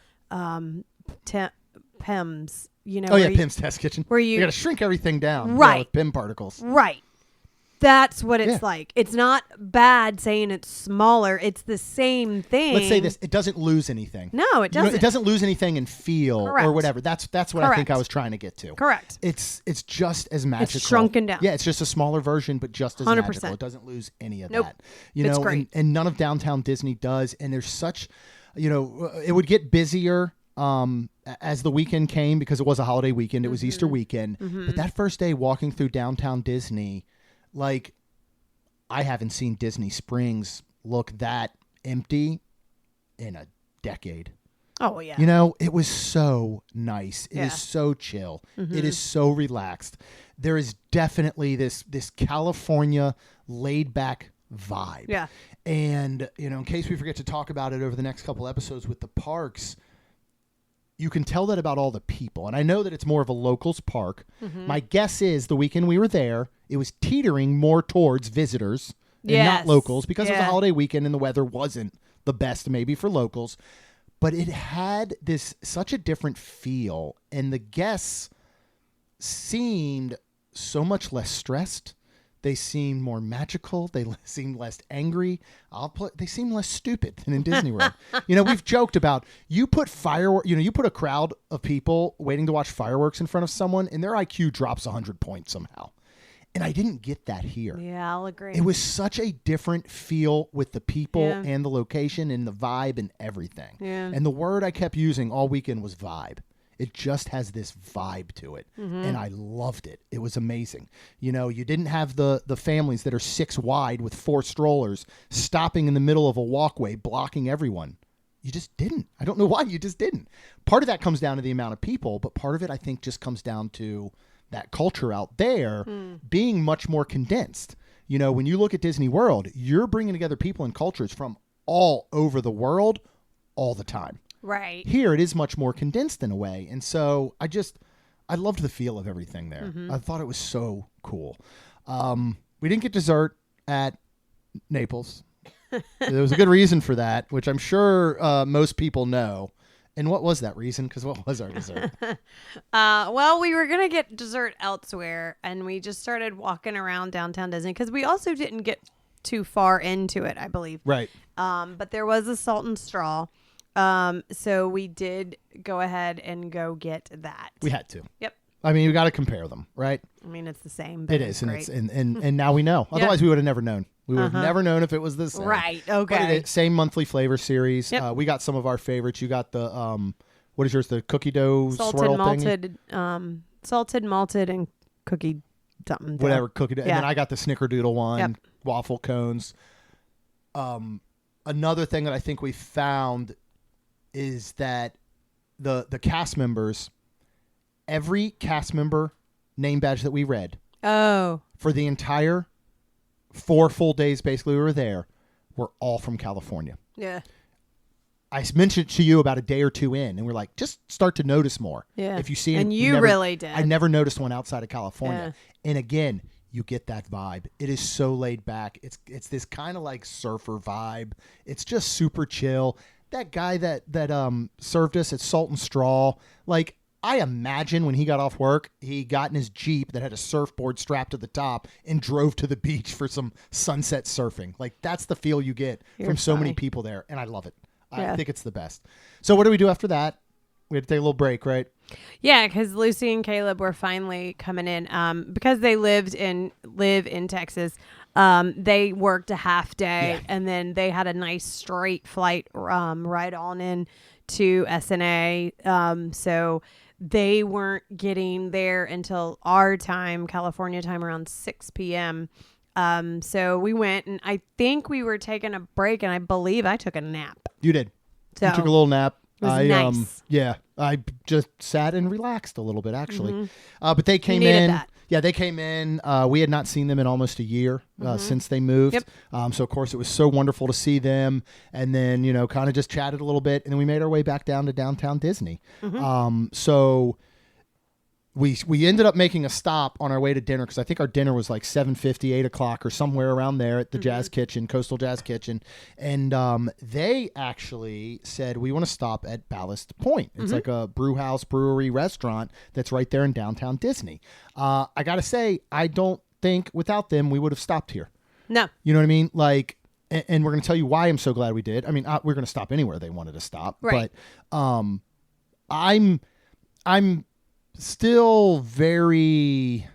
Pims. You know. Oh yeah, where you- Pim's Test Kitchen. where you- got to shrink everything down. Right. With Pim particles. Right. That's what it's Yeah. like. It's not bad saying it's smaller. It's the same thing. Let's say this: it doesn't lose anything. No, it You know, doesn't. it doesn't lose anything in feel Correct. or whatever. That's what I think Correct. I was trying to get to. Correct. It's just as magical. shrunken down. Yeah, it's just a smaller version, but just as 100%. magical. It doesn't lose any of Nope. that. You It's know, great. And none of Downtown Disney does. And there's such, it would get busier as the weekend came because it was a holiday weekend. It was Easter weekend. But that first day walking through Downtown Disney, like, I haven't seen Disney Springs look that empty in a decade. Oh yeah. You know, it was so nice. It is Yeah. so chill. It is so relaxed. There is definitely this California laid back vibe. Yeah. And, in case we forget to talk about it over the next couple episodes with the parks, you can tell that about all the people. And I know that it's more of a locals park. My guess is the weekend we were there, it was teetering more towards visitors and not Yes. locals because it was a Yeah. holiday weekend and the weather wasn't the best maybe for locals. But it had such a different feel, and the guests seemed so much less stressed. They seemed more magical. They seemed less angry. They seemed less stupid than in Disney World. We've joked about you put you put a crowd of people waiting to watch fireworks in front of someone, and their IQ drops 100 points somehow. And I didn't get that here. Yeah, I'll agree. It was such a different feel with the people Yeah. and the location and the vibe and everything. Yeah. And the word I kept using all weekend was vibe. It just has this vibe to it. And I loved it. It was amazing. You didn't have the families that are 6 wide with 4 strollers stopping in the middle of a walkway, blocking everyone. You just didn't. I don't know why. You just didn't. Part of that comes down to the amount of people, but part of it I think just comes down to that culture out there being much more condensed. When you look at Disney World, you're bringing together people and cultures from all over the world all the time. right. Here, it is much more condensed in a way. And so I loved the feel of everything there. I thought it was so cool. We didn't get dessert at Naples. There was a good reason for that, which I'm sure most people know. And what was that reason? Because what was our dessert? Well, we were gonna get dessert elsewhere, and we just started walking around downtown Disney because we also didn't get too far into it, I believe. Right. But there was a salt and straw, so we did go ahead and go get that. We had to. Yep. I mean, you got to compare them, right? I mean, it's the same. But It is, and great. and now we know. Otherwise, we would have never known. We would have never known if it was the same. Right. But Okay. same monthly flavor series. Yep. We got some of our favorites. You got the what is yours? The cookie dough swirl Salted, thingy? malted, salted, malted, and cookie something. Whatever cookie dough. Yeah. And then I got the snickerdoodle one, Yep. waffle cones. Another thing that I think we found is that the cast members, every cast member name badge that we read Oh. for the entire 4 full days basically we were there were all from California. Yeah. I mentioned to you about a day or two in, and we're like, just start to notice more. Yeah. If you see And it, you really did. I never noticed one outside of California. And again, you get that vibe. It is so laid back. It's this kind of like surfer vibe. It's just super chill. That guy that served us at Salt and Straw, like, I imagine when he got off work, he got in his Jeep that had a surfboard strapped to the top and drove to the beach for some sunset surfing. Like, that's the feel you get from so many people there, and I love it. I think it's the best. So what do we do after that? We had to take a little break, right? Yeah, because Lucy and Caleb were finally coming in. Because they live in Texas. They worked a half day, and then they had a nice straight flight right on in to SNA. So they weren't getting there until our time, California time, around 6 p.m. So we went, and I think we were taking a break, and I believe I took a nap. You did. So you took a little nap. It was nice. Yeah, I just sat and relaxed a little bit, actually. But they came needed in. that. Yeah, they came in. We had not seen them in almost a year since they moved. Yep. So, of course, it was so wonderful to see them. And then, kind of just chatted a little bit. And then we made our way back down to downtown Disney. So we ended up making a stop on our way to dinner because I think our dinner was like 7:50, 8 o'clock or somewhere around there at the Jazz Kitchen, Coastal Jazz Kitchen. And they actually said, we want to stop at Ballast Point. It's like a brew house, brewery, restaurant that's right there in downtown Disney. I got to say, I don't think without them we would have stopped here. No. You know what I mean? Like, and we're going to tell you why I'm so glad we did. I mean, we're going to stop anywhere they wanted to stop. Right. But I'm still very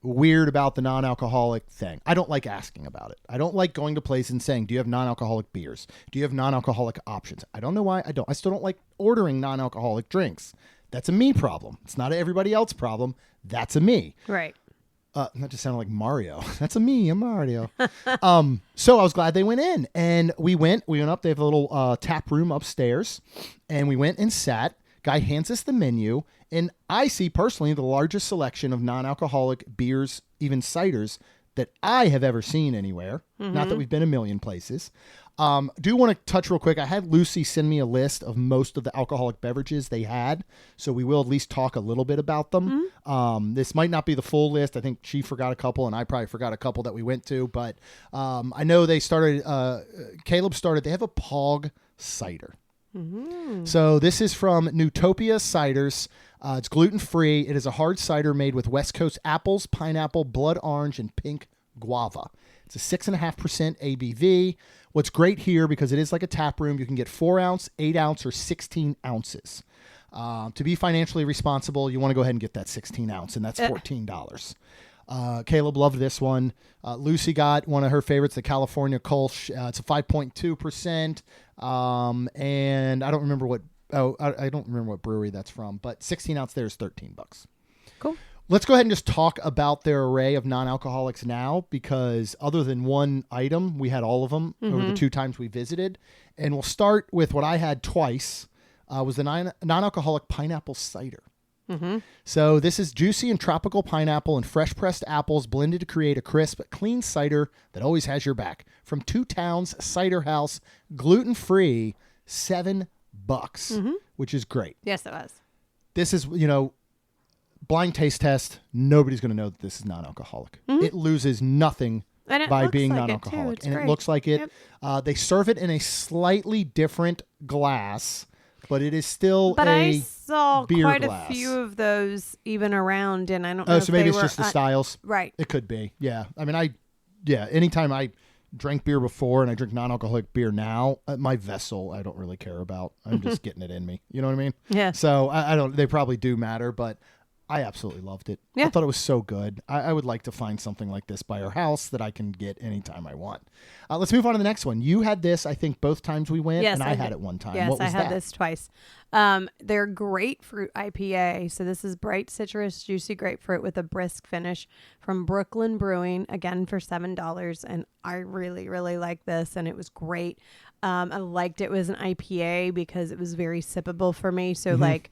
weird about the non-alcoholic thing. I don't like asking about it. I don't like going to places and saying, do you have non-alcoholic beers? Do you have non-alcoholic options? I don't know why I don't. I still don't like ordering non-alcoholic drinks. That's a me problem. It's not an everybody else problem. That's a me. Right. That just sounded like Mario. That's a me, a Mario. So I was glad they went in. And we went up. They have a little tap room upstairs. And we went and sat. Guy hands us the menu. And I see personally the largest selection of non-alcoholic beers, even ciders, that I have ever seen anywhere. Not that we've been a million places. Do want to touch real quick. I had Lucy send me a list of most of the alcoholic beverages they had. So we will at least talk a little bit about them. This might not be the full list. I think she forgot a couple and I probably forgot a couple that we went to. But I know they started, Caleb started, they have a Pog cider. So this is from Newtopia Ciders. It's gluten-free. It is a hard cider made with West Coast apples, pineapple, blood orange, and pink guava. It's a 6.5% ABV. What's great here, because it is like a tap room, you can get 4 ounce, 8 ounce, or 16 ounces. To be financially responsible, you want to go ahead and get that 16 ounce, and that's $14. Caleb loved this one. Lucy got one of her favorites, the California Kolsch. It's a 5.2%. And I don't remember what, I don't remember what brewery that's from, but 16 ounce there is $13. Cool. Let's go ahead and just talk about their array of non-alcoholics now, because other than one item, we had all of them over the 2 times we visited. And we'll start with what I had twice, was the non-alcoholic pineapple cider. So this is juicy and tropical pineapple and fresh pressed apples blended to create a crisp, clean cider that always has your back. From 2 Towns Cider House, gluten-free, $7, which is great. Yes, it was. This is, blind taste test. Nobody's going to know that this is non-alcoholic. It loses nothing by being non-alcoholic. And it looks like it. Yep. They serve it in a slightly different glass, but it is still But I saw beer quite glass. a few of those even around, and I don't know if so maybe they it's were, just the styles. Right. It could be. Yeah. I mean, anytime I drank beer before and I drink non-alcoholic beer now, my vessel, I don't really care about. I'm just getting it in me. You know what I mean? Yeah. So I don't, they probably do matter, but I absolutely loved it. Yeah. I thought it was so good. I would like to find something like this by our house that I can get anytime I want. Let's move on to the next one. You had this, I think, both times we went, Yes, and I had did. it one time. Yes, What was I had that? this twice. They're grapefruit IPA. So this is bright citrus, juicy grapefruit with a brisk finish from Brooklyn Brewing, again for $7. And I really, really like this, and it was great. I liked it was an IPA because it was very sippable for me. So like,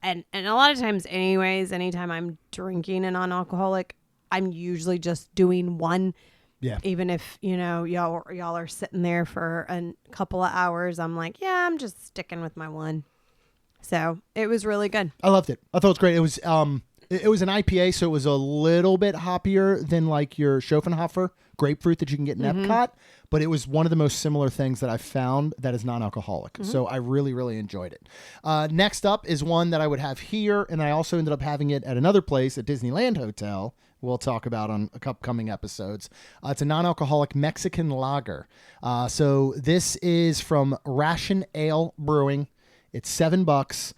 and a lot of times anyways, anytime I'm drinking a non-alcoholic, I'm usually just doing one. Yeah. Even if, y'all are sitting there for a couple of hours, I'm like, yeah, I'm just sticking with my one. So it was really good. I loved it. I thought it was great. It was an IPA, so it was a little bit hoppier than like your Schopenhofer grapefruit that you can get in Epcot, but it was one of the most similar things that I found that is non-alcoholic. So I really, really enjoyed it. Next up is one that I would have here, and I also ended up having it at another place at Disneyland Hotel. We'll talk about on upcoming episodes. It's a non-alcoholic Mexican lager. So this is from Ration Ale Brewing. It's $7.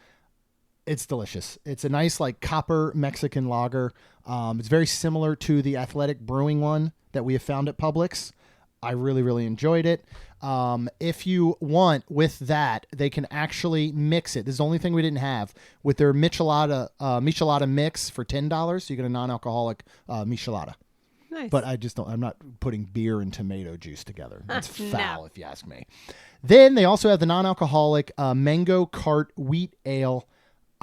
It's delicious. It's a nice like copper Mexican lager. It's very similar to the Athletic Brewing one that we have found at Publix. I really, really enjoyed it. If you want with that, they can actually mix it. This is the only thing we didn't have with their Michelada mix for $10. You get a non-alcoholic Michelada. Nice. But I'm not putting beer and tomato juice together. That's foul, No. if you ask me. Then they also have the non-alcoholic Mango Cart Wheat Ale.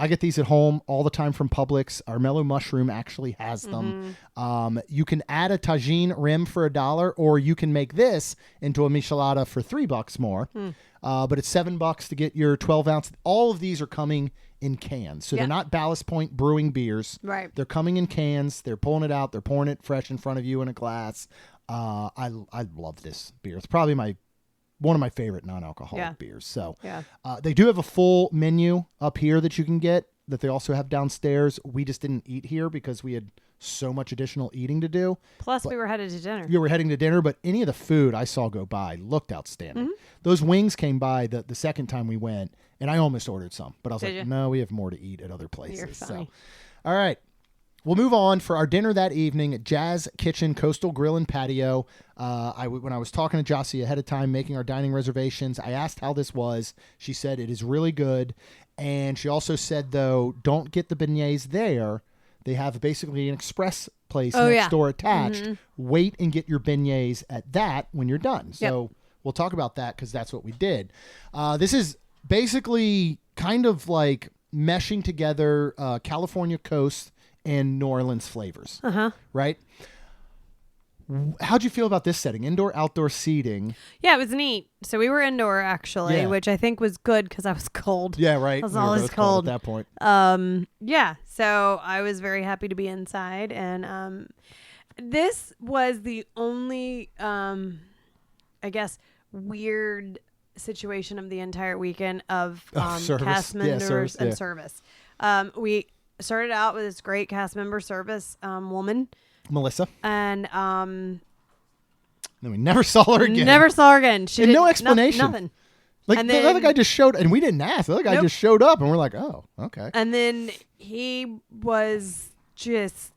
I get these at home all the time from Publix. Our Mellow Mushroom actually has them. You can add a tagine rim for $1, or you can make this into a Michelada for $3 more. But it's $7 to get your 12 ounce. All of these are coming in cans. So they're not Ballast Point Brewing beers. Right. They're coming in cans. They're pulling it out. They're pouring it fresh in front of you in a glass. I love this beer. It's probably one of my favorite non-alcoholic beers. So they do have a full menu up here that you can get that they also have downstairs. We just didn't eat here because we had so much additional eating to do. Plus, we were headed to dinner. You were heading to dinner, but any of the food I saw go by looked outstanding. Those wings came by the second time we went, and I almost ordered some. But I was like, no, we have more to eat at other places. You're funny. So, all right. We'll move on for our dinner that evening at Jazz Kitchen Coastal Grill and Patio. When I was talking to Jossie ahead of time, making our dining reservations, I asked how this was. She said it is really good. And she also said, though, don't get the beignets there. They have basically an express place next door attached. Wait and get your beignets at that when you're done. So we'll talk about that because that's what we did. This is basically kind of like meshing together California coast and New Orleans flavors, right? How'd you feel about this setting? Indoor, outdoor seating. Yeah, it was neat. So we were indoor actually, which I think was good because I was cold. Yeah, right. I was We were always both cold at that point. Yeah. So I was very happy to be inside, and this was the only, I guess, weird situation of the entire weekend of service. cast Yeah, members service, and yeah. service. We started out with this great cast member service woman, Melissa. and Then we never saw her again. never saw her again. She And did no explanation. nothing. Like and the then- other guy just showed, and we didn't ask. The other guy Nope. just showed up, and we're like, oh, okay. And then he was just,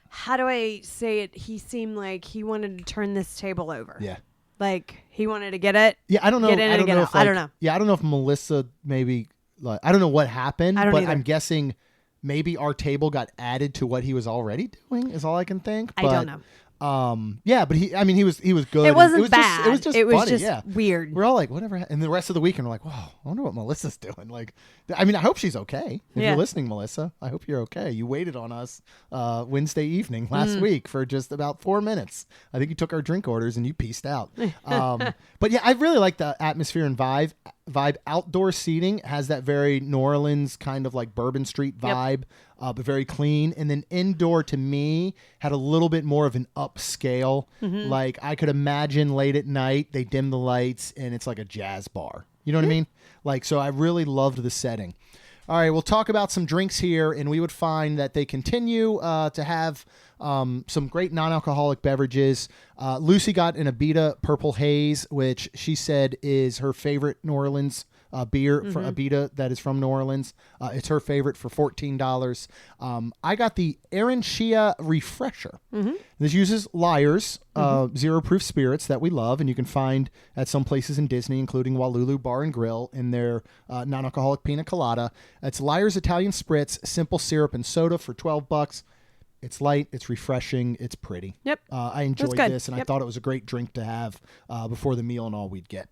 how do I say it? He seemed like he wanted to turn this table over. Yeah. Like he wanted to get it. Yeah, I don't know. Get in I and don't get know out. if I don't know. Yeah, I don't know if Melissa maybe like I don't know what happened, I don't but either. I'm guessing maybe our table got added to what he was already doing. Is all I can think. I don't know. Yeah, but he was good. It wasn't it was bad. Just, it was just funny. Yeah. weird. We're all like, whatever. And the rest of the weekend, we're like, wow, I wonder what Melissa's doing. Like, I mean, I hope she's okay. If Yeah. you're listening, Melissa, I hope you're okay. You waited on us Wednesday evening last week for just about 4 minutes. I think you took our drink orders and you peaced out. But yeah, I really like the atmosphere and vibe. Outdoor seating has that very New Orleans kind of like Bourbon Street vibe, but very clean. And then indoor to me had a little bit more of an upscale. Like I could imagine late at night, they dim the lights and it's like a jazz bar. You know what I mean? Like, so I really loved the setting. All right, we'll talk about some drinks here, and we would find that they continue to have some great non-alcoholic beverages. Lucy got an Abita Purple Haze, which she said is her favorite New Orleans beer for Abita that is from New Orleans. It's her favorite for $14. I got the Arancia Refresher. This uses Lyre's zero-proof spirits that we love, and you can find at some places in Disney, including Walulu Bar and Grill, in their non-alcoholic pina colada. It's Lyre's Italian Spritz, simple syrup and soda for $12. It's light, it's refreshing, it's pretty. Yep. I enjoyed this, and I thought it was a great drink to have before the meal and all we'd get.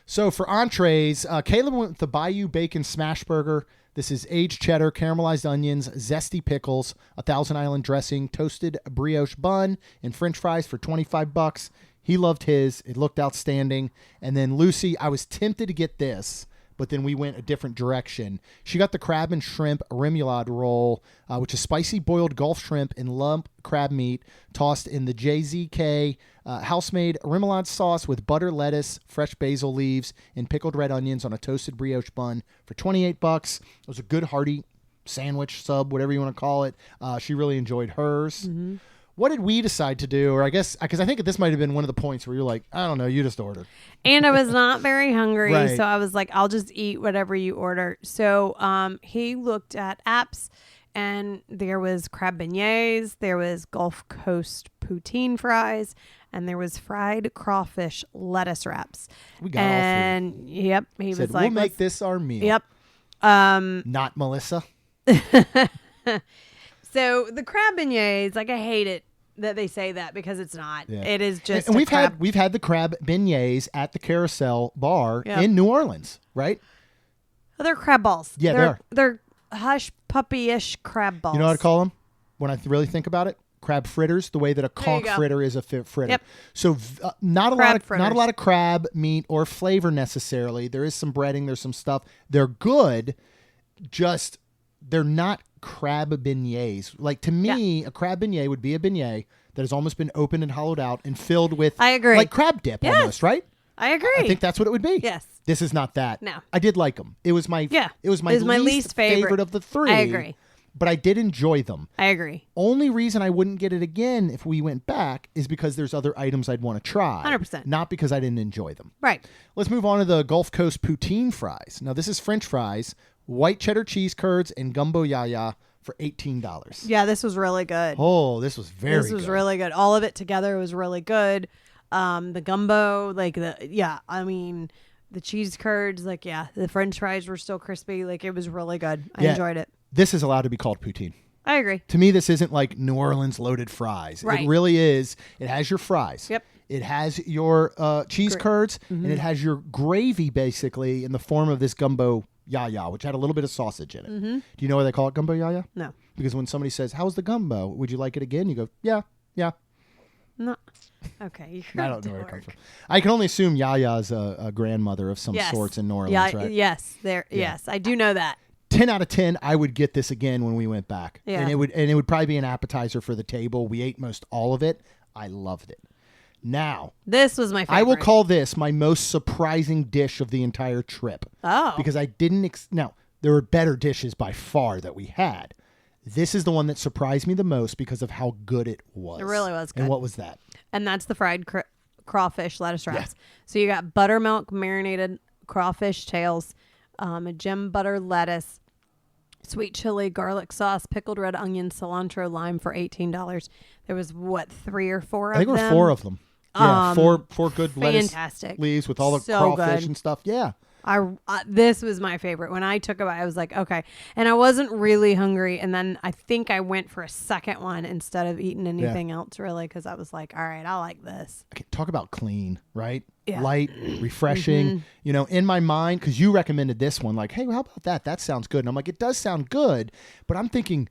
So for entrees, Caleb went with the Bayou Bacon Smash Burger. This is aged cheddar, caramelized onions, zesty pickles, a Thousand Island dressing, toasted brioche bun, and French fries for $25. He loved his. It looked outstanding. And then Lucy, I was tempted to get this, but then we went a different direction. She got the crab and shrimp remoulade roll, which is spicy boiled Gulf shrimp and lump crab meat tossed in the JZK house-made remoulade sauce with butter, lettuce, fresh basil leaves, and pickled red onions on a toasted brioche bun for $28. It was a good hearty sandwich, sub, whatever you want to call it. She really enjoyed hers. What did we decide to do? Or I guess, because I think this might have been one of the points where you're like, I don't know, you just ordered. And I was not very hungry, Right. so I was like, I'll just eat whatever you order. So he looked at apps, and there was crab beignets, there was Gulf Coast poutine fries, and there was fried crawfish lettuce wraps. We got all three. And yep, he Said, was like, we'll make this our meal. Yep. Not Melissa. So the crab beignets, like I hate it that they say that because it's not. Yeah. It is just. And we've had the crab beignets at the Carousel Bar Yep. in New Orleans, right? They're crab balls. Yeah, they are. They're hush puppy-ish crab balls. You know what I call them when I really think about it? Crab fritters, the way that a conch go. fritter is a fritter. Yep. So not a Crab lot of crab meat or flavor necessarily. There is some breading, there's some stuff. They're good, just they're not crab beignets. Like to me, a crab beignet would be a beignet that has almost been opened and hollowed out and filled with I agree. like crab dip almost, right? I agree. I think that's what it would be. Yes. This is not that. No. I did like them. It was my least favorite of the three. I agree. But I did enjoy them. I agree. Only reason I wouldn't get it again if we went back is because there's other items I'd want to try. 100%. Not because I didn't enjoy them. Right. Let's move on to the Gulf Coast poutine fries. Now, this is French fries, white cheddar cheese curds, and gumbo yaya for $18. Yeah, this was really good. Oh, this was very good. This was really good. All of it together was really good. The gumbo, I mean, the cheese curds, the French fries were still crispy. Like, it was really good. I enjoyed it. This is allowed to be called poutine. I agree. To me, this isn't like New Orleans loaded fries. Right. It really is. It has your fries. Yep. It has your cheese curds, and it has your gravy, basically, in the form of this gumbo yaya, which had a little bit of sausage in it. Do you know why they call it gumbo yaya? No. Because when somebody says, how's the gumbo? Would you like it again? You go, yeah. No. Okay. I don't know where it comes from. I can only assume Yaya is a grandmother of some sorts in New Orleans, right? Yes. Yes, I do know that. 10 out of 10, I would get this again when we went back. Yeah. And it would probably be an appetizer for the table. We ate most all of it. I loved it. Now, This was my favorite. I will call this my most surprising dish of the entire trip. Oh. Because I didn't now, there were better dishes by far that we had. This is the one that surprised me the most because of how good it was. It really was good. And what was that? And that's the fried crawfish lettuce wraps. So you got buttermilk marinated crawfish tails, a gem butter lettuce, sweet chili, garlic sauce, pickled red onion, cilantro, lime for $18. There was 3 or 4 of them? I think there were 4 of them. Yeah, four good fantastic. lettuce leaves with all the So crawfish good. and stuff. Yeah. This was my favorite. When I took a bite, I was like, okay. And I wasn't really hungry. And then I think I went for a second one instead of eating anything else, really, because I was like, all right, I like this. Okay, talk about clean, right? Yeah. Light, refreshing. You know, in my mind, because you recommended this one, like, hey, well, how about that? That sounds good. And I'm like, it does sound good. But I'm thinking,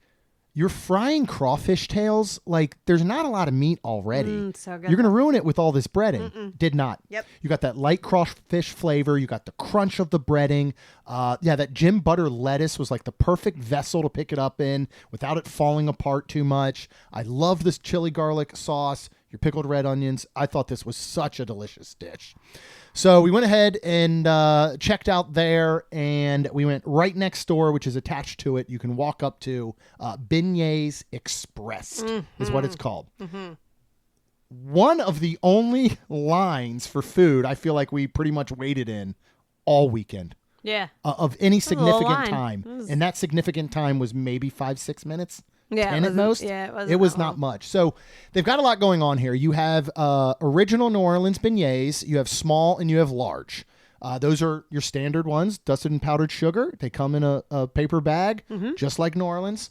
you're frying crawfish tails. Like, there's not a lot of meat already. So good. You're going to ruin it with all this breading. Did not. Yep. You got that light crawfish flavor. You got the crunch of the breading. That gem butter lettuce was like the perfect vessel to pick it up in without it falling apart too much. I love this chili garlic sauce, your pickled red onions. I thought this was such a delicious dish. So we went ahead and checked out there, and we went right next door, which is attached to it. You can walk up to Beignets Express is what it's called. One of the only lines for food I feel like we pretty much waited in all weekend. Yeah. Of any was a little significant line. time. And that significant time was maybe 5-6 minutes. Yeah, 10 at most. Yeah, it was that not long. much. So they've got a lot going on here. You have original New Orleans beignets. You have small and you have large. Those are your standard ones, dusted in powdered sugar. They come in a paper bag, just like New Orleans.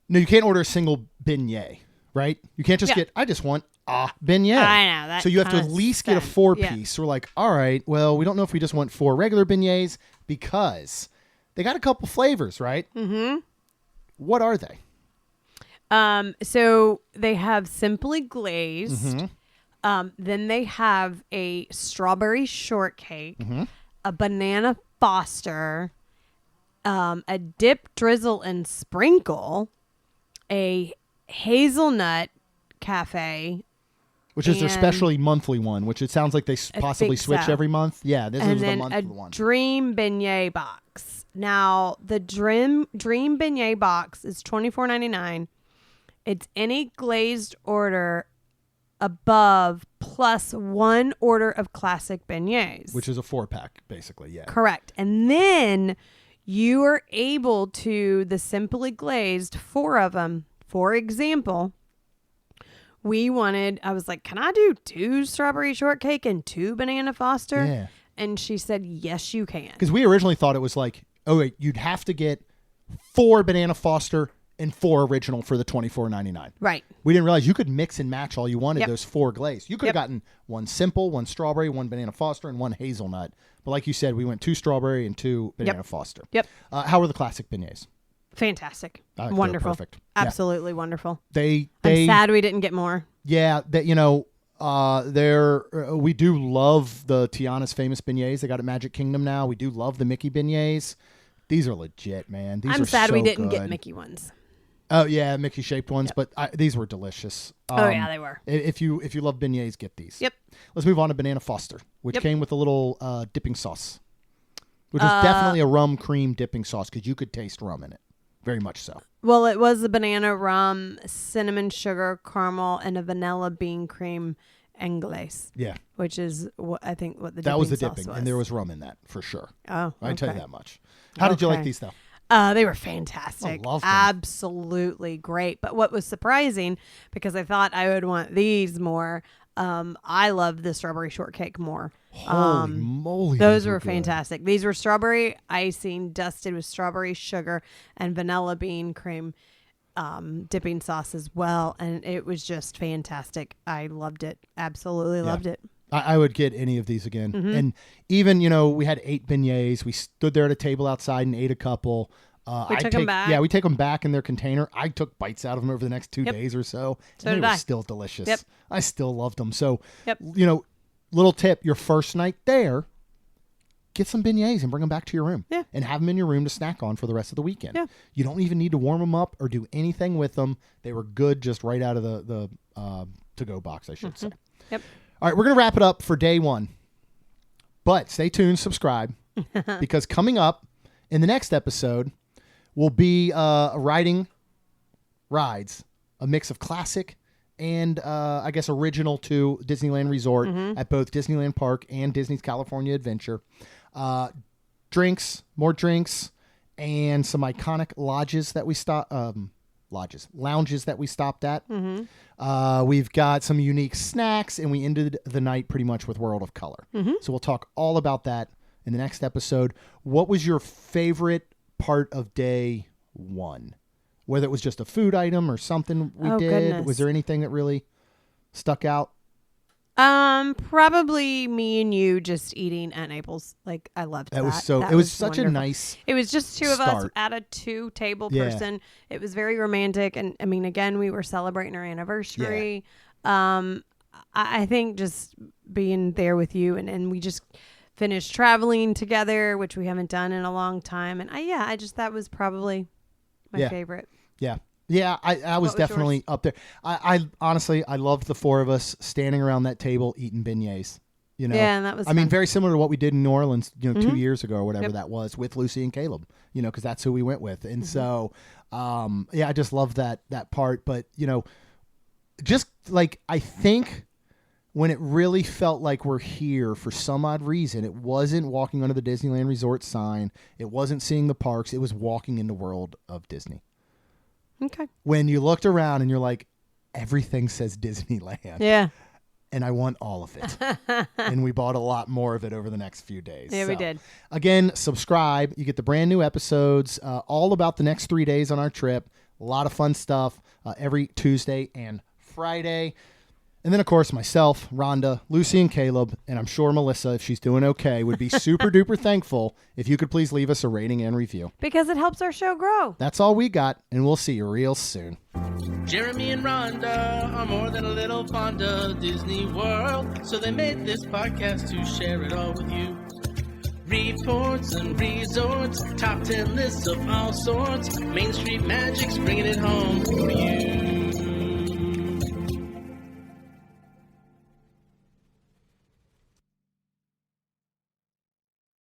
No, you can't order a single beignet, right? You can't just get, I just want a beignet. I know. That so you have to at least get a 4-piece. Yeah. So we're like, all right, well, we don't know if we just want 4 regular beignets because they got a couple flavors, right? Mm-hmm. What are they? So they have simply glazed. Then they have a strawberry shortcake, a banana Foster, a dip, drizzle, and sprinkle, a hazelnut cafe, Which is their and specially monthly one, which it sounds like they possibly think switch so. every month. Yeah, this and is the then monthly a one. dream beignet box. Now the dream beignet box is $24.99. It's any glazed order above plus 1 order of classic beignets. Which is a 4-pack, basically, yeah. Correct. And then you are able to, the simply glazed, 4 of them. For example, I was like, can I do 2 strawberry shortcake and 2 banana Foster? Yeah. And she said, yes, you can. Because we originally thought it was like, oh, wait, you'd have to get 4 banana Foster and 4 original for the $24.99. Right. We didn't realize you could mix and match all you wanted, Yep. those 4 glazed. You could have gotten 1 simple, 1 strawberry, 1 banana Foster, and 1 hazelnut. But like you said, we went 2 strawberry and 2 banana Foster. Yep. How were the classic beignets? Fantastic. They're Wonderful. perfect. Yeah. Absolutely wonderful. I'm I'm sad we didn't get more. Yeah, that we do love the Tiana's famous beignets. They got at Magic Kingdom now. We do love the Mickey beignets. These are legit, man. These I'm are sad so we didn't good. get Mickey ones. Oh yeah, Mickey shaped ones, but these were delicious. Oh yeah, they were. If you love beignets, get these. Yep. Let's move on to Banana Foster, which Yep. came with a little dipping sauce, which was definitely a rum cream dipping sauce because you could taste rum in it, very much so. Well, it was a banana rum, cinnamon sugar, caramel, and a vanilla bean cream anglaise. Yeah, Which is what I think what the that dipping was the sauce dipping, was. and there was rum in that for sure. Oh, I can tell you okay. that much. How did you like Okay. these though? They were fantastic. I loved them. Absolutely great. But what was surprising, because I thought I would want these more, I loved the strawberry shortcake more. Holy moly! Those these were good. fantastic. These were strawberry icing dusted with strawberry sugar and vanilla bean cream dipping sauce as well. And it was just fantastic. I loved it. Absolutely loved it. I would get any of these again. Mm-hmm. And even, we had 8 beignets. We stood there at a table outside and ate a couple. We took them back. Yeah, we take them back in their container. I took bites out of them over the next 2 Yep. days or so. So and did they were I. still delicious. Yep. I still loved them. So, Yep. little tip, your first night there, get some beignets and bring them back to your room. Yeah. And have them in your room to snack on for the rest of the weekend. Yeah. You don't even need to warm them up or do anything with them. They were good just right out of the to-go box, I should say. Yep. All right, we're going to wrap it up for day 1. But stay tuned, subscribe, because coming up in the next episode will be riding rides, a mix of classic and I guess original to Disneyland Resort at both Disneyland Park and Disney's California Adventure. More drinks, and some iconic lounges that we stopped at. We've got some unique snacks, and we ended the night pretty much with World of Color. So we'll talk all about that in the next episode. What was your favorite part of day 1? Whether it was just a food item or something we did. Goodness. Was there anything that really stuck out? Probably me and you just eating at Naples. Like, I loved that. It was such wonderful. a nice. It was just 2 of us start. at a 2-table Yeah. person. It was very romantic. And I mean, again, we were celebrating our anniversary. I think just being there with you and we just finished traveling together, which we haven't done in a long time. And that was probably my favorite. Yeah. Yeah, I was definitely yours? up there. I honestly, I loved the 4 of us standing around that table eating beignets. Yeah, and that was I mean, fun. very similar to what we did in New Orleans, 2 years ago or whatever that was with Lucy and Caleb, because that's who we went with. And so, I just love that part. But, just like, I think when it really felt like we're here for some odd reason. It wasn't walking under the Disneyland Resort sign. It wasn't seeing the parks. It was walking in the world of Disney. Okay. When you looked around and you're like, everything says Disneyland. Yeah. And I want all of it. And we bought a lot more of it over the next few days. Yeah, we did. Again, subscribe. You get the brand new episodes all about the next 3 days on our trip. A lot of fun stuff every Tuesday and Friday. And then, of course, myself, Rhonda, Lucy, and Caleb, and I'm sure Melissa, if she's doing okay, would be super duper thankful if you could please leave us a rating and review. Because it helps our show grow. That's all we got, and we'll see you real soon. Jeremy and Rhonda are more than a little fond of Disney World, so they made this podcast to share it all with you. Reports and resorts, top 10 lists of all sorts, Main Street Magic's bringing it home for you.